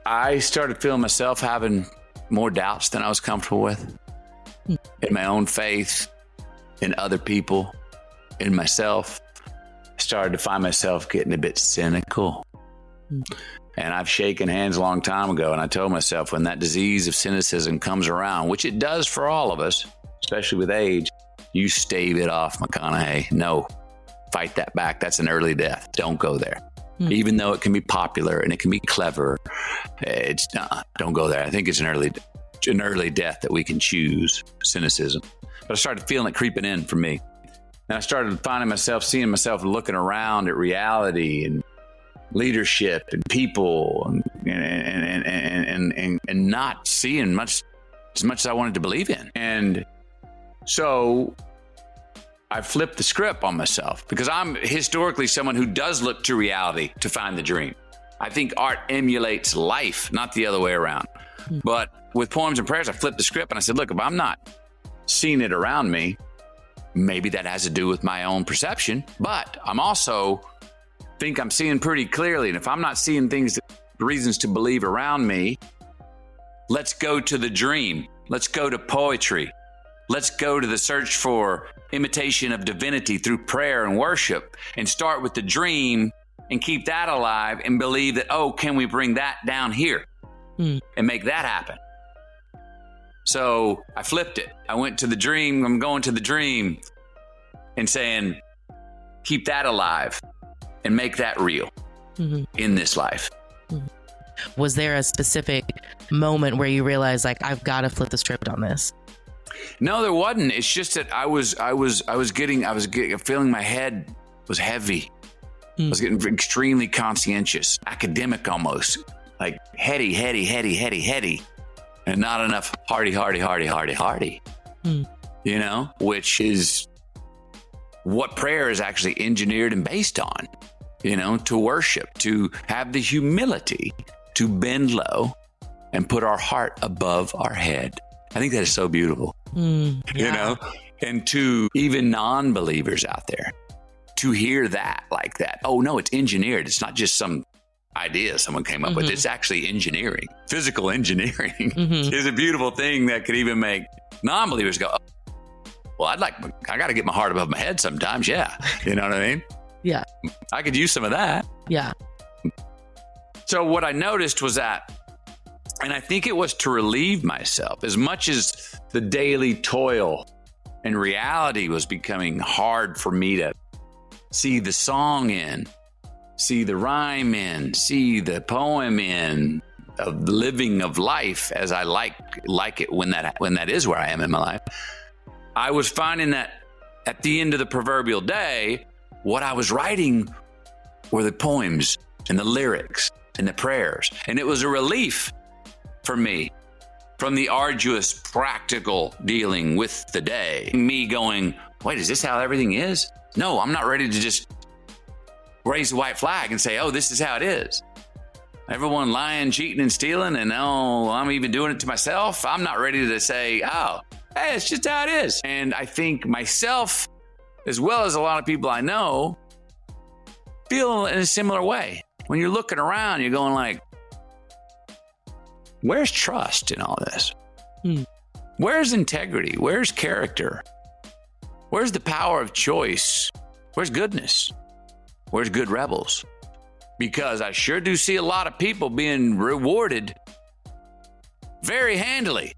I started feeling myself having more doubts than I was comfortable with in my own faith, in other people, in myself. I started to find myself getting a bit cynical. And I've shaken hands a long time ago, and I told myself when that disease of cynicism comes around, which it does for all of us, especially with age, you stave it off, McConaughey. No, fight that back. That's an early death. Don't go there. Even though it can be popular and it can be clever, it's not. Don't go there. I think it's an early death that we can choose, cynicism. But I started feeling it creeping in for me. And I started seeing myself looking around at reality and leadership and people and not seeing as much as I wanted to believe in. And so I flipped the script on myself because I'm historically someone who does look to reality to find the dream. I think art emulates life, not the other way around. But with Poems and Prayers, I flipped the script and I said, look, if I'm not seeing it around me, maybe that has to do with my own perception, but I'm also think I'm seeing pretty clearly. And if I'm not seeing reasons to believe around me, let's go to the dream. Let's go to poetry. Let's go to the search for imitation of divinity through prayer and worship and start with the dream and keep that alive and believe that, can we bring that down here and make that happen? So I flipped it. I went to the dream. I'm going to the dream and saying, keep that alive and make that real in this life.
Was there a specific moment where you realized, like, I've got to flip the script on this?
No, there wasn't. It's just that I was feeling my head was heavy. I was getting extremely conscientious, academic almost, like heady, and not enough hearty, which is what prayer is actually engineered and based on, to worship, to have the humility to bend low and put our heart above our head. I think that is so beautiful, and to even non-believers out there to hear that like that. Oh no, it's engineered. It's not just some idea someone came up with. It's actually engineering. Physical engineering is a beautiful thing that could even make non-believers go, well, I got to get my heart above my head sometimes. Yeah. You know what I mean?
Yeah.
I could use some of that.
Yeah.
So what I noticed was that, and I think it was to relieve myself as much as the daily toil and reality was becoming hard for me to see the song in, see the rhyme in, see the poem in, of the living of life as I like it when that is where I am in my life. I was finding that at the end of the proverbial day, what I was writing were the poems and the lyrics and the prayers. And it was a relief for me from the arduous practical dealing with the day. Me going, wait, is this how everything is? No, I'm not ready to just raise the white flag and say, this is how it is. Everyone lying, cheating, and stealing, and I'm even doing it to myself. I'm not ready to say, hey, it's just how it is. And I think myself, as well as a lot of people I know, feel in a similar way. When you're looking around, you're going like, where's trust in all this? Where's integrity? Where's character? Where's the power of choice? Where's goodness? Where's good rebels? Because I sure do see a lot of people being rewarded very handily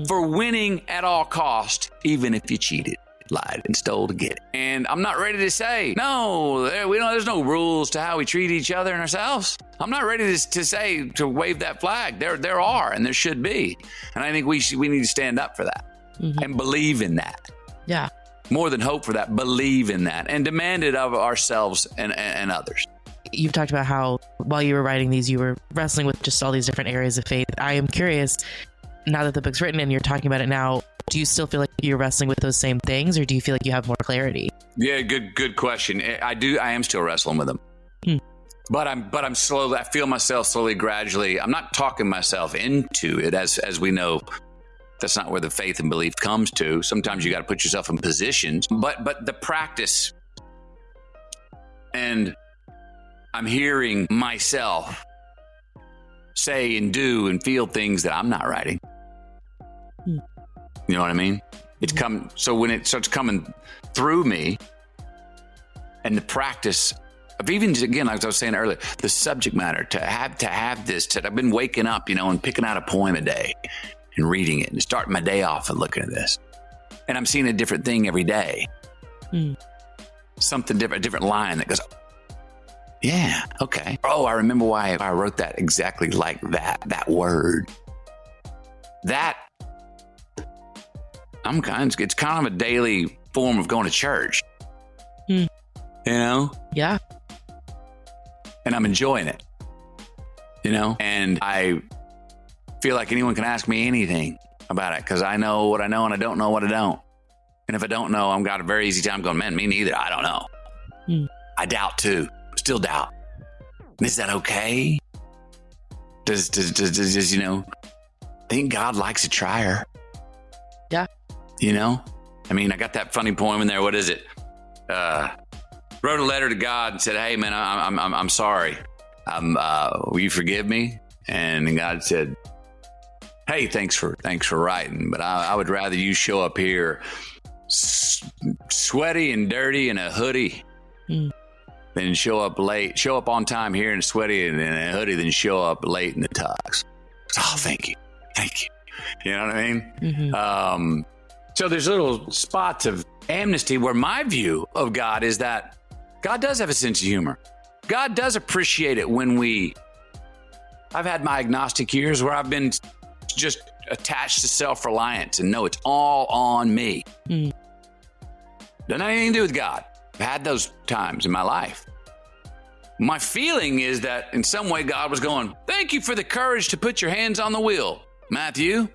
for winning at all cost, even if you cheated, lied, and stole to get it. And I'm not ready to say, there's no rules to how we treat each other and ourselves. I'm not ready to wave that flag. There are, and there should be. And I think we need to stand up for that and believe in that.
Yeah.
More than hope for that, believe in that and demand it of ourselves and others.
You've talked about how while you were writing these, you were wrestling with just all these different areas of faith. I am curious, now that the book's written and you're talking about it now, do you still feel like you're wrestling with those same things, or do you feel like you have more clarity? Yeah,
good question. I am still wrestling with them. But I'm slowly, I feel myself slowly, gradually, I'm not talking myself into it, as we know. That's not where the faith and belief comes to. Sometimes you got to put yourself in positions, but the practice, and I'm hearing myself say and do and feel things that I'm not writing. You know what I mean? It's come. So when it starts coming through me, and the practice of even, again, like I was saying earlier, the subject matter, to have this, I've been waking up, and picking out a poem a day and reading it and starting my day off and looking at this. And I'm seeing a different thing every day. Something different, a different line that goes, yeah, okay. Oh, I remember why I wrote that exactly like that word. That, it's kind of a daily form of going to church.
Yeah.
And I'm enjoying it, and I feel like anyone can ask me anything about it because I know what I know and I don't know what I don't. And if I don't know, I've got a very easy time going, man, me neither. I don't know. I doubt too. Still doubt. Is that okay? Does think God likes a trier?
Yeah.
I mean, I got that funny poem in there. What is it? Wrote a letter to God and said, hey man, I'm sorry. Will you forgive me? And God said, hey, thanks for writing, but I would rather you show up here sweaty and dirty in a hoodie than show up on time here and sweaty and in a hoodie than show up late in the tux. Oh, thank you. You know what I mean? So there's little spots of amnesty where my view of God is that God does have a sense of humor. God does appreciate it when I've had my agnostic years where I've been just attached to self-reliance and know it's all on me. Doesn't have anything to do with God. I've had those times in my life. My feeling is that in some way God was going, thank you for the courage to put your hands on the wheel, Matthew.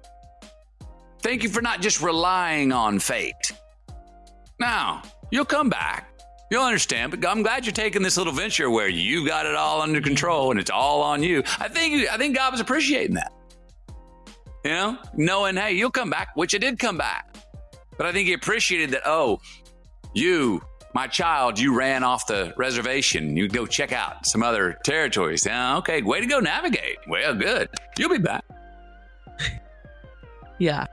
Thank you for not just relying on fate. Now, you'll come back. You'll understand, but I'm glad you're taking this little venture where you got it all under control and it's all on you. I think God was appreciating that. Knowing, hey, you'll come back, which I did come back. But I think he appreciated that, oh, you, my child, you ran off the reservation. You go check out some other territories. Okay, way to go navigate. Well, good. You'll be back.
Yeah.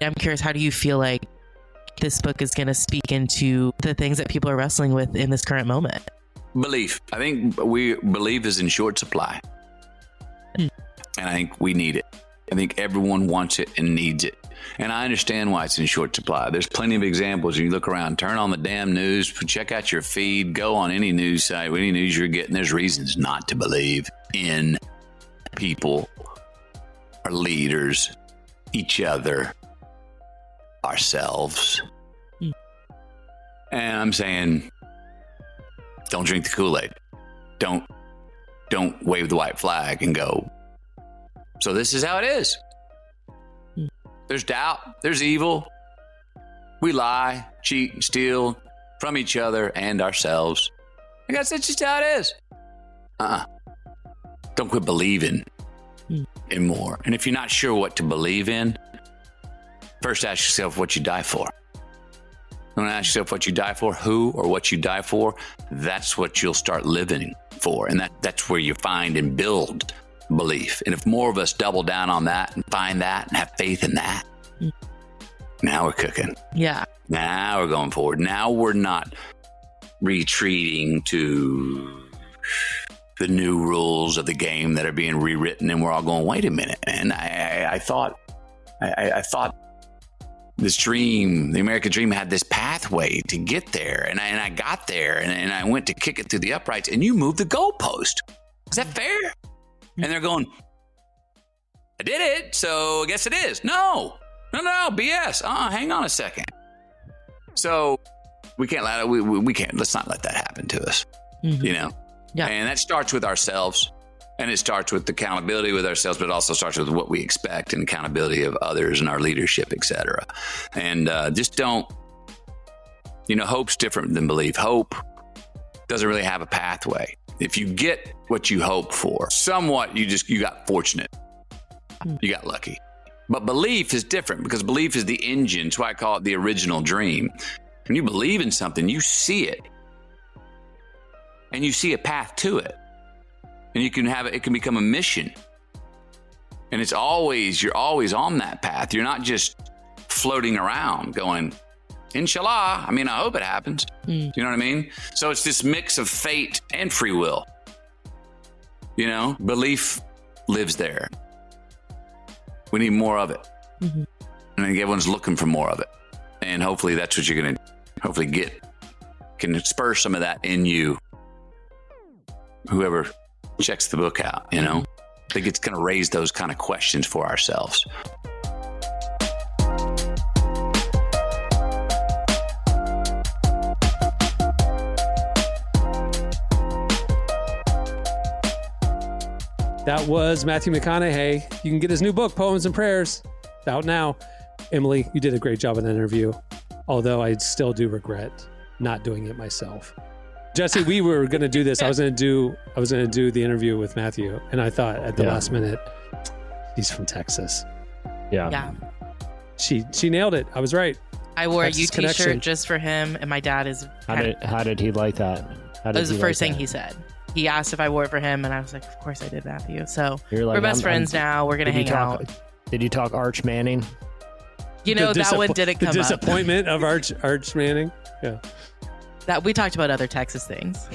I'm curious, how do you feel like this book is going to speak into the things that people are wrestling with in this current moment?
Belief. I think belief is in short supply. And I think we need it. I think everyone wants it and needs it. And I understand why it's in short supply. There's plenty of examples. You look around, turn on the damn news, check out your feed, go on any news site, any news you're getting. There's reasons not to believe in people, our leaders, each other, ourselves. And I'm saying, don't drink the Kool-Aid. Don't wave the white flag and go, so this is how it is. There's doubt. There's evil. We lie, cheat, and steal from each other and ourselves. I guess that's just how it is. Don't quit believing in more. And if you're not sure what to believe in, first ask yourself what you die for. Don't ask yourself what you die for, who or what you die for. That's what you'll start living for. And that's where you find and build belief. And if more of us double down on that and find that and have faith in that, now we're cooking.
Yeah.
Now we're going forward. Now we're not retreating to the new rules of the game that are being rewritten, and we're all going, wait a minute, man. I thought this dream, the American dream, had this pathway to get there, and I got there, and I went to kick it through the uprights, and you moved the goalpost. Is that fair? And they're going, I did it, so I guess it is. No, BS. Hang on a second. So we can't let's not let that happen to us, Yeah. And that starts with ourselves, and it starts with accountability with ourselves, but it also starts with what we expect and accountability of others and our leadership, et cetera. And just don't, hope's different than belief. Hope doesn't really have a pathway. If you get what you hope for, somewhat you got fortunate. You got lucky. But belief is different because belief is the engine. That's why I call it the original dream. When you believe in something, you see it. And you see a path to it. And you can have it can become a mission. And you're always on that path. You're not just floating around going, inshallah. I mean, I hope it happens. You know what I mean? So it's this mix of fate and free will. Belief lives there. We need more of it. And I think everyone's looking for more of it. And hopefully that's what you're going to hopefully can spur some of that in you. Whoever checks the book out, I think it's going to raise those kind of questions for ourselves.
That was Matthew McConaughey. You can get his new book, Poems and Prayers. It's out now. Emily, you did a great job in that interview, although I still do regret not doing it myself. Jesse, we were going to do this. I was going to do the interview with Matthew, and I thought at the last minute, he's from Texas.
Yeah.
She nailed it. I was right.
I wore
Texas
a U-T-shirt
connection.
just for him, and my dad is...
How did he like that?
That was the first thing he said. He asked if I wore it for him, and I was like, of course I did, Matthew. So we're best friends now. We're going to hang out.
Did you talk Arch Manning?
That one didn't come up.
The disappointment of Arch Manning? Yeah.
That we talked about other Texas things.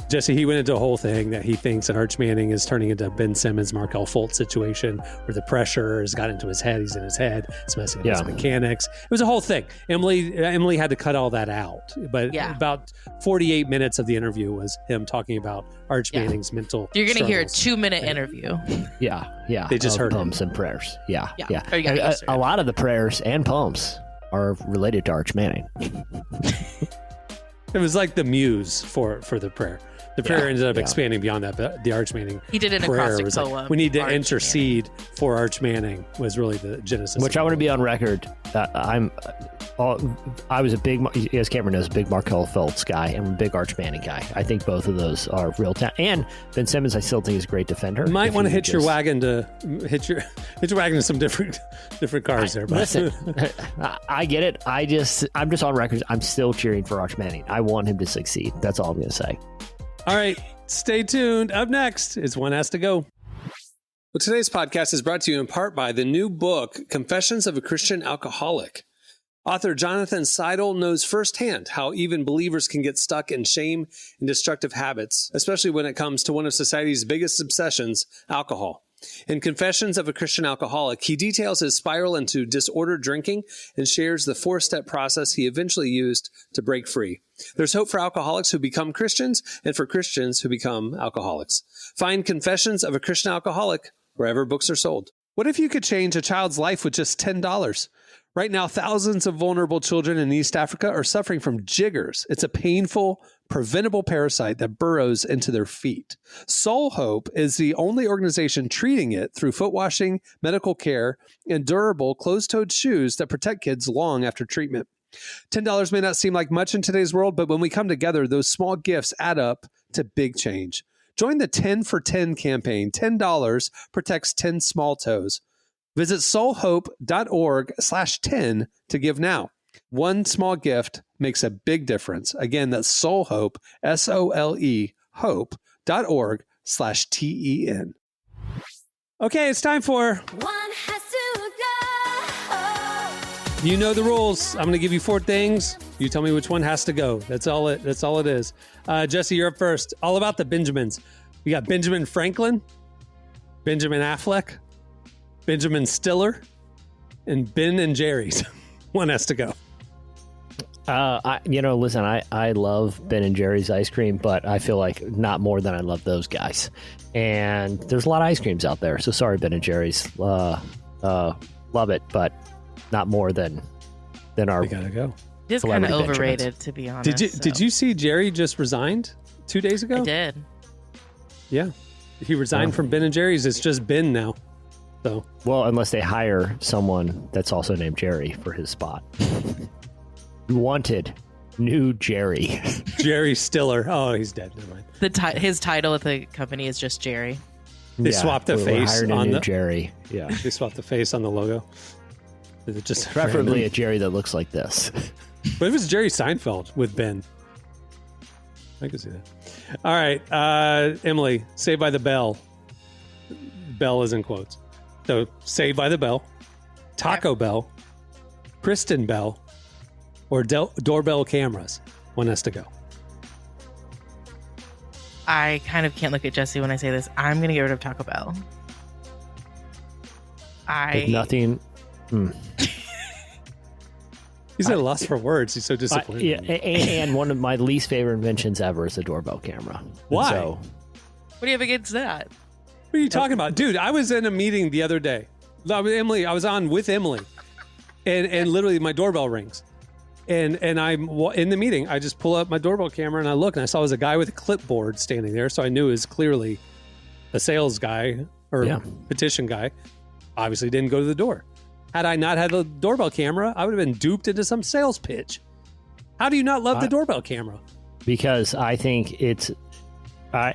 Jesse, he went into a whole thing that he thinks that Arch Manning is turning into a Ben Simmons, Markelle Fultz situation where the pressure has got into his head. He's in his head. It's messing with his mechanics. It was a whole thing. Emily had to cut all that out. But about 48 minutes of the interview was him talking about Arch Manning's mental
You're going to hear a 2-minute interview.
Yeah.
They just heard
poems and prayers. Yeah.
A
lot of the prayers and poems are related to Arch Manning.
It was like the muse for the prayer. The prayer ended up expanding beyond that, but the Arch Manning
he did an
prayer
acrostic
was
poem.
like, we need to intercede for Arch Manning was really the genesis.
Which I want to be on record. I was a big, as Cameron knows, a big Markelle Fultz guy and a big Arch Manning guy. I think both of those are real talent. And Ben Simmons, I still think is a great defender.
You might want to hitch your wagon to some different cars there. But.
Listen, I get it. I'm just on record. I'm still cheering for Arch Manning. I want him to succeed. That's all I'm going to say.
All right, stay tuned. Up next is One Has to Go. Well, today's podcast is brought to you in part by the new book, Confessions of a Christian Alcoholic. Author Jonathan Seidel knows firsthand how even believers can get stuck in shame and destructive habits, especially when it comes to one of society's biggest obsessions, alcohol. In Confessions of a Christian Alcoholic, he details his spiral into disordered drinking and shares the 4-step process he eventually used to break free. There's hope for alcoholics who become Christians and for Christians who become alcoholics. Find Confessions of a Christian Alcoholic wherever books are sold. What if you could change a child's life with just $10? Right now, thousands of vulnerable children in East Africa are suffering from jiggers. It's a painful, preventable parasite that burrows into their feet. Soul Hope is the only organization treating it through foot washing, medical care, and durable closed-toed shoes that protect kids long after treatment. $10 may not seem like much in today's world, but when we come together, those small gifts add up to big change. Join the 10 for 10 campaign. $10 protects 10 small toes. Visit soulhope.org/10 to give now. One small gift makes a big difference. Again, that's soulhope, SOLE, hope.org/TEN. Okay, it's time for One Has to Go. You know the rules. I'm going to give you 4 things. You tell me which one has to go. That's all it is. Jesse, you're up first. All about the Benjamins. We got Benjamin Franklin, Benjamin Affleck, Benjamin Stiller, and Ben and Jerry's. One has to go.
Listen, I love Ben and Jerry's ice cream, but I feel like not more than I love those guys. And there's a lot of ice creams out there. So sorry, Ben and Jerry's. Love it, but not more than our.
We gotta go.
It is kind of overrated, to be honest.
Did you see Jerry just resigned 2 days ago?
I did.
Yeah, he resigned from Ben and Jerry's. It's just Ben now. So
well, unless they hire someone that's also named Jerry for his spot. Wanted new Jerry.
Jerry Stiller. Oh, he's dead. Never mind.
His title at the company is just Jerry.
They swapped the face on the
Jerry. Yeah,
they swapped the face on the logo. Just
preferably a Jerry that looks like this.
But it was Jerry Seinfeld with Ben. I could see that. All right, Emily, Saved by the Bell. Bell is in quotes. So Saved by the Bell, Taco Bell, Kristen Bell, or doorbell cameras. One has to go.
I kind of can't look at Jesse when I say this. I'm going to get rid of Taco Bell.
With nothing.
He's at a loss for words. He's so disappointed.
Yeah, and one of my least favorite inventions ever is the doorbell camera.
Why?
What do you have against that?
What are you talking about? Dude, I was in a meeting the other day. I was on with Emily, and literally my doorbell rings. And I'm in the meeting. I just pull up my doorbell camera and I look, and I saw it was a guy with a clipboard standing there. So I knew it was clearly a sales guy or petition guy. Obviously didn't go to the door. Had I not had the doorbell camera, I would have been duped into some sales pitch. How do you not love the doorbell camera?
Because I think I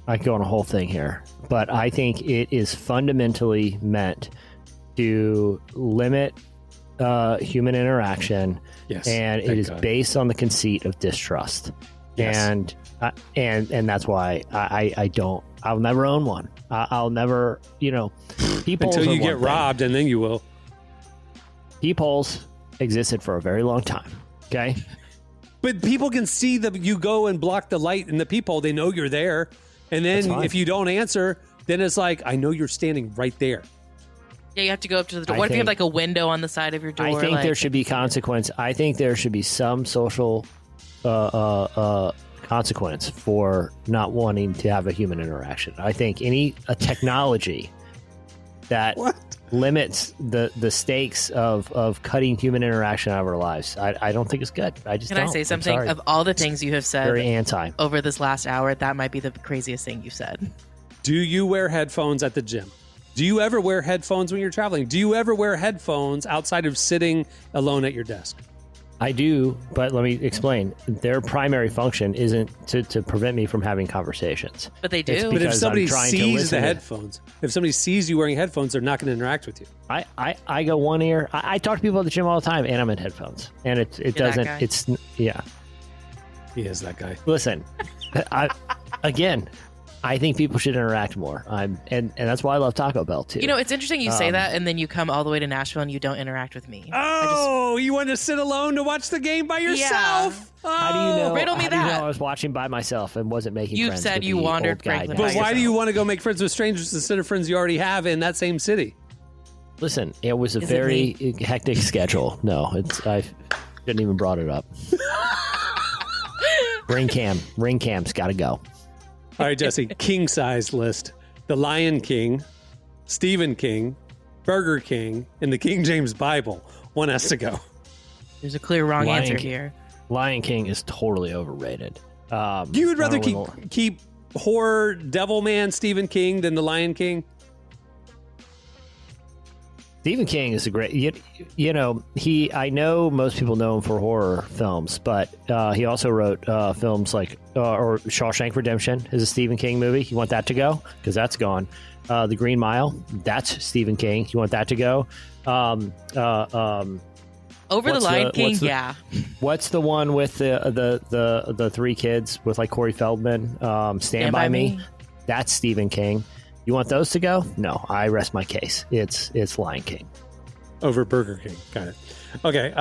could go on a whole thing here, but I think it is fundamentally meant to limit human interaction.
Yes,
and it is based on the conceit of distrust. Yes. And that's why I'll never own one. I'll never, peepholes
until you get robbed, and then you will.
Peepholes existed for a very long time. Okay.
But people can see that you go and block the light in the peephole. They know you're there. And then if you don't answer, then it's like, I know you're standing right there.
Yeah, you have to go up to the door. What if you have like a window on the side of your door?
I think there should be consequence. I think there should be some social consequence for not wanting to have a human interaction. I think a technology that limits the stakes of cutting human interaction out of our lives, I don't think it's good. I say
something? Of all the things you have said
very anti
over this last hour, that might be the craziest thing you've said.
Do you wear headphones at the gym? Do you ever wear headphones when you're traveling? Do you ever wear headphones outside of sitting alone at your desk?
I do, but let me explain. Their primary function isn't to prevent me from having conversations.
But they do.
But if somebody sees the headphones, if somebody sees you wearing headphones, they're not going to interact with you.
I go one ear. I talk to people at the gym all the time, and I'm in headphones. And it doesn't, it's, yeah.
He is that guy.
Listen, I think people should interact more. And that's why I love Taco Bell too.
It's interesting you say that, and then you come all the way to Nashville and you don't interact with me.
You want to sit alone to watch the game by yourself?
Yeah.
How do you know?
Riddle me that.
Do you know I was watching by myself and wasn't making friends.
You've said
with
you
the
wandered
old guy
Franklin.
But why do you want to go make friends with strangers instead of friends you already have in that same city?
Listen, it was a very hectic schedule. No, I didn't even brought it up. Ring cam's got to go.
All right, Jesse, king size list. The Lion King, Stephen King, Burger King, and the King James Bible. One has to go.
There's a clear wrong answer here.
Lion King is totally overrated.
You would rather keep horror devil man Stephen King than the Lion King?
Stephen King is a great, I know most people know him for horror films, but he also wrote films like, or Shawshank Redemption is a Stephen King movie. You want that to go? Because that's gone. The Green Mile, that's Stephen King. You want that to go?
Over the Lion King, yeah.
What's the one with the three kids with like Corey Feldman? Stand By Me. That's Stephen King. You want those to go? No, I rest my case. It's Lion King.
Over Burger King. Got it. Okay.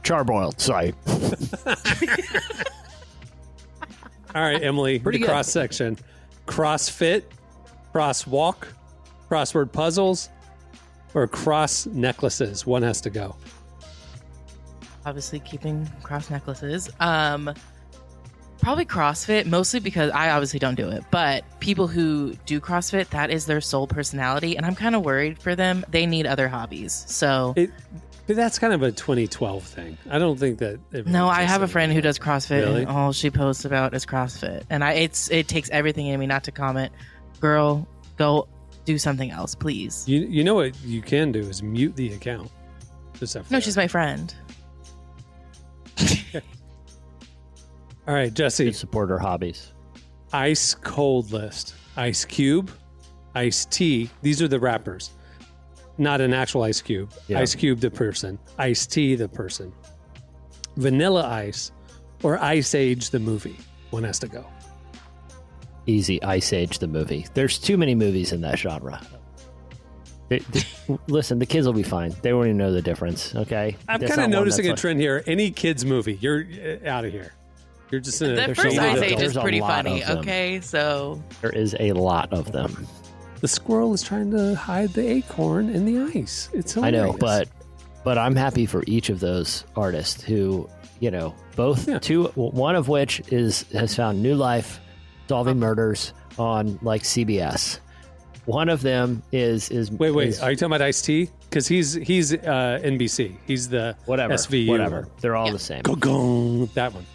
Charboiled. Sorry.
All right, Emily.
Pretty
the
good.
Cross section. CrossFit, crosswalk, crossword puzzles, or cross necklaces. One has to go.
Obviously keeping cross necklaces. Probably CrossFit, mostly because I obviously don't do it. But people who do CrossFit, that is their sole personality. And I'm kind of worried for them. They need other hobbies. So
but that's kind of a 2012 thing. I don't think that.
No, I have a friend who does CrossFit,
really?
and all she posts about is CrossFit. And it takes everything in me not to comment. Girl, go do something else, please.
You know what you can do is mute the account.
No, she's my friend.
All right, Jesse.
Good support her hobbies.
Ice cold list. Ice Cube, Ice Tea. These are the rappers. Not an actual Ice Cube.
Yeah.
Ice Cube the person. Ice Tea the person. Vanilla Ice or Ice Age the movie. One has to go.
Easy. Ice Age the movie. There's too many movies in that genre. Listen, the kids will be fine. They won't even know the difference. Okay.
I'm kind of noticing a trend here. Any kids movie, you're out of here. You're just in
The first Ice Age is pretty funny. Okay, so
there is a lot of them.
The squirrel is trying to hide the acorn in the ice. It's hilarious.
I know, but I'm happy for each of those artists who, one of which has found new life solving murders on like CBS. One of them is
wait. Are you talking about Ice-T? Because he's NBC. He's the SVU.
Whatever. They're all the same.
Go. That one.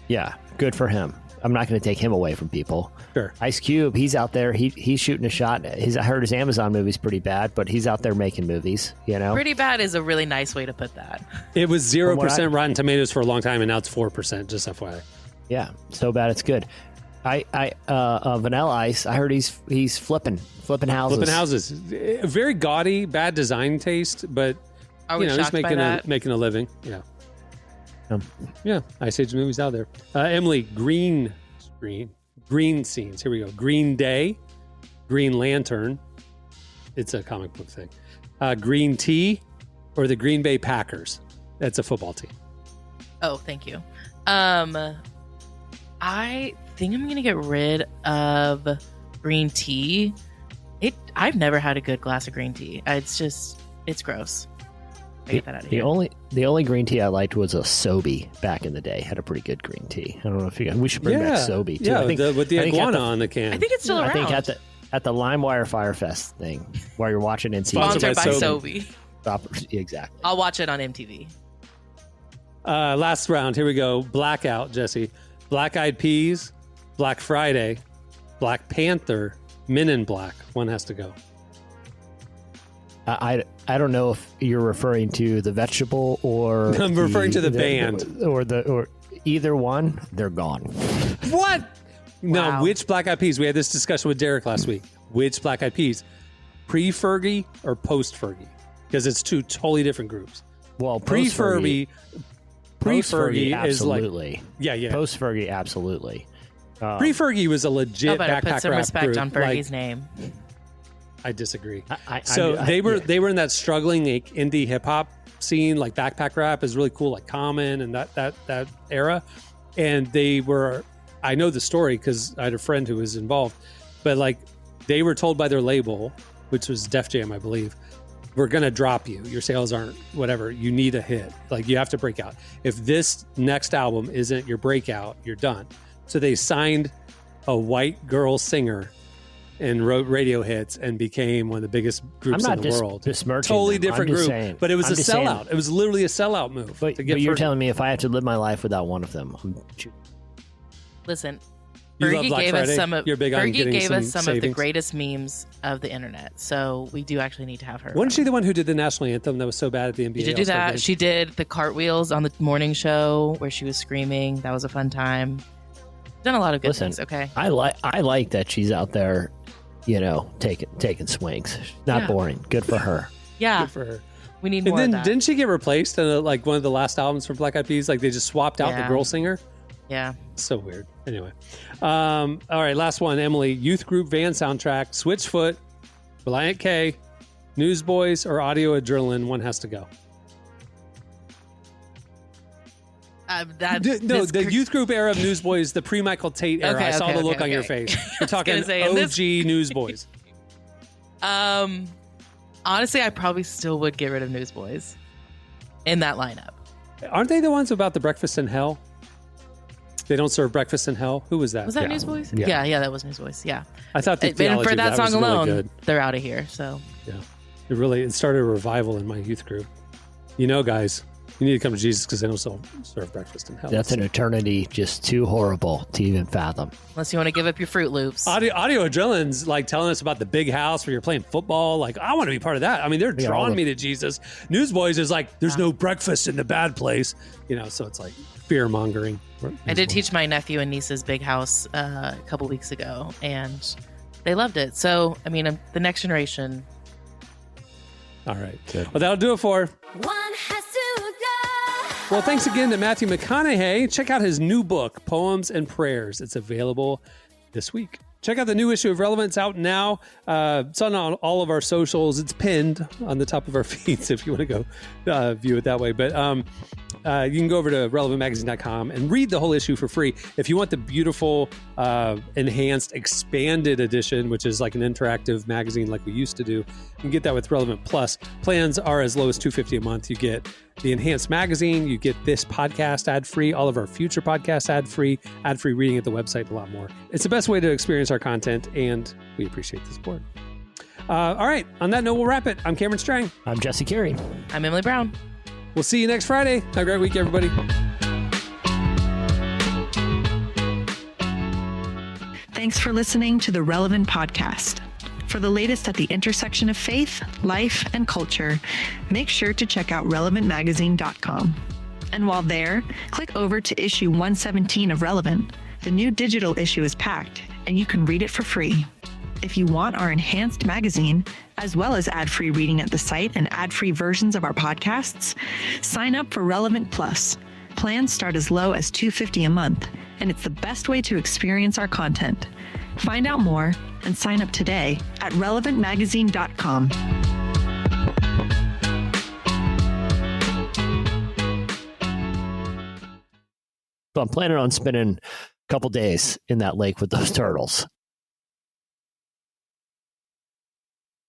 Yeah, good for him. I'm not going to take him away from people.
Sure.
Ice Cube, he's out there. He's shooting a shot. I heard his Amazon movie's pretty bad, but he's out there making movies.
Pretty bad is a really nice way to put that.
It was 0% Rotten Tomatoes for a long time, and now it's 4%. Just FYI.
Yeah, so bad it's good. Vanilla Ice, I heard he's flipping houses.
Flipping houses. Very gaudy, bad design taste, but he's making a living. Yeah. Yeah, Ice Age movies out there. Emily, green scenes. Here we go. Green Day, Green Lantern. It's a comic book thing. Green Tea, or the Green Bay Packers. That's a football team.
Oh, thank you. I think I'm gonna get rid of green tea. I've never had a good glass of green tea. It's gross. Get that out of here.
The only green tea I liked was a Sobe back in the day. Had a pretty good green tea. I don't know if we should bring back Sobe too.
Yeah, with the iguana on the can.
I think it's still around.
I think at the LimeWire Firefest thing while you're watching NC.
Sponsored by Sobe.
Exactly.
I'll watch it on MTV.
Last round. Here we go. Blackout, Jesse. Black Eyed Peas, Black Friday, Black Panther, Men in Black. One has to go.
I don't know if you're referring to the vegetable or
I'm referring to the band
or either one. They're gone.
What?
Wow.
No, which Black Eyed Peas? We had this discussion with Derek last week. Which Black Eyed Peas? Pre-Fergie or post-Fergie? Because it's two totally different groups.
Well,
pre-Fergie is like
yeah. Post-Fergie, absolutely.
Pre-Fergie was a legit backpack
put some
rap
respect
group.
on Fergie's name.
I disagree.
They
were in that struggling like, indie hip hop scene, like backpack rap is really cool, like Common and that era. And they were, I know the story because I had a friend who was involved, but like they were told by their label, which was Def Jam, I believe, we're gonna drop you. Your sales aren't whatever. You need a hit. Like you have to break out. If this next album isn't your breakout, you're done. So they signed a white girl singer and wrote radio hits and became one of the biggest groups in the world. Totally different group, but it was a sellout. It was literally a sellout move.
But you're telling me if I had to live my life without one of them,
listen,
You love
Fergie
Black
gave
Friday?
us some of
You're big on
Fergie
getting
gave us
some
some of the
savings?
greatest memes of the internet. So we do actually need to have her.
Wasn't she the one who did the national anthem that was so bad at the NBA?
She did do
All-Star
that.
game?
She did the cartwheels on the morning show where she was screaming. That was a fun time. Done a lot of good things. Okay,
I like that she's out there, taking swings. Not boring. Good for her.
Yeah,
Good for her.
we need
And
more
then
of that.
didn't she get replaced in like one of the last albums from Black Eyed Peas? Like they just swapped out the girl singer.
Yeah.
So weird. Anyway, all right, last one. Emily, youth group van soundtrack, Switchfoot, Reliant K, Newsboys, or Audio Adrenaline. One has to go. The youth group era of Newsboys, the pre-Michael Tate era. I saw the look on your face. You're talking OG Newsboys.
Honestly, I probably still would get rid of Newsboys in that lineup.
Aren't they the ones about the breakfast in hell? They don't serve breakfast in hell. Who was that?
Was that Newsboys? Yeah, that was Newsboys. Yeah.
I thought the
And
theology
for that song
was
alone,
really good.
they're out of here. So
Yeah, it started a revival in my youth group. Guys, you need to come to Jesus because they don't still serve breakfast in hell.
That's an eternity just too horrible to even fathom.
unless you want to give up your Fruit Loops.
Audio Adrenaline's like telling us about the big house where you're playing football. Like, I want to be part of that. I mean, they're drawing me to Jesus. Newsboys is like, there's no breakfast in the bad place. So it's like fear mongering.
I did teach my nephew and niece's big house a couple weeks ago, and they loved it. So, I mean, the next generation.
All right. Good. Well, that'll do it for.
One has to go.
Well, thanks again to Matthew McConaughey. Check out his new book, Poems and Prayers. It's available this week. check out the new issue of Relevance out now. It's on all of our socials. It's pinned on the top of our feeds if you want to go view it that way. But you can go over to relevantmagazine.com and read the whole issue for free. If you want the beautiful, enhanced, expanded edition, which is like an interactive magazine like we used to do, you can get that with Relevant Plus. Plans are as low as $250 a month. You get the enhanced magazine, you get this podcast ad-free, all of our future podcasts ad-free reading at the website, a lot more. It's the best way to experience our content, and we appreciate the support. All right, on that note, we'll wrap it. I'm Cameron Strang.
I'm Jesse Carey.
I'm Emily Brown.
We'll see you next Friday. Have a great week, everybody.
Thanks for listening to the Relevant Podcast. For the latest at the intersection of faith, life, and culture, make sure to check out relevantmagazine.com. And while there, click over to issue 117 of Relevant. The new digital issue is packed, and you can read it for free. If you want our enhanced magazine, as well as ad-free reading at the site and ad-free versions of our podcasts, sign up for Relevant Plus. Plans start as low as $250 a month, and it's the best way to experience our content. Find out more and sign up today at relevantmagazine.com.
So I'm planning on spending a couple days in that lake with those turtles.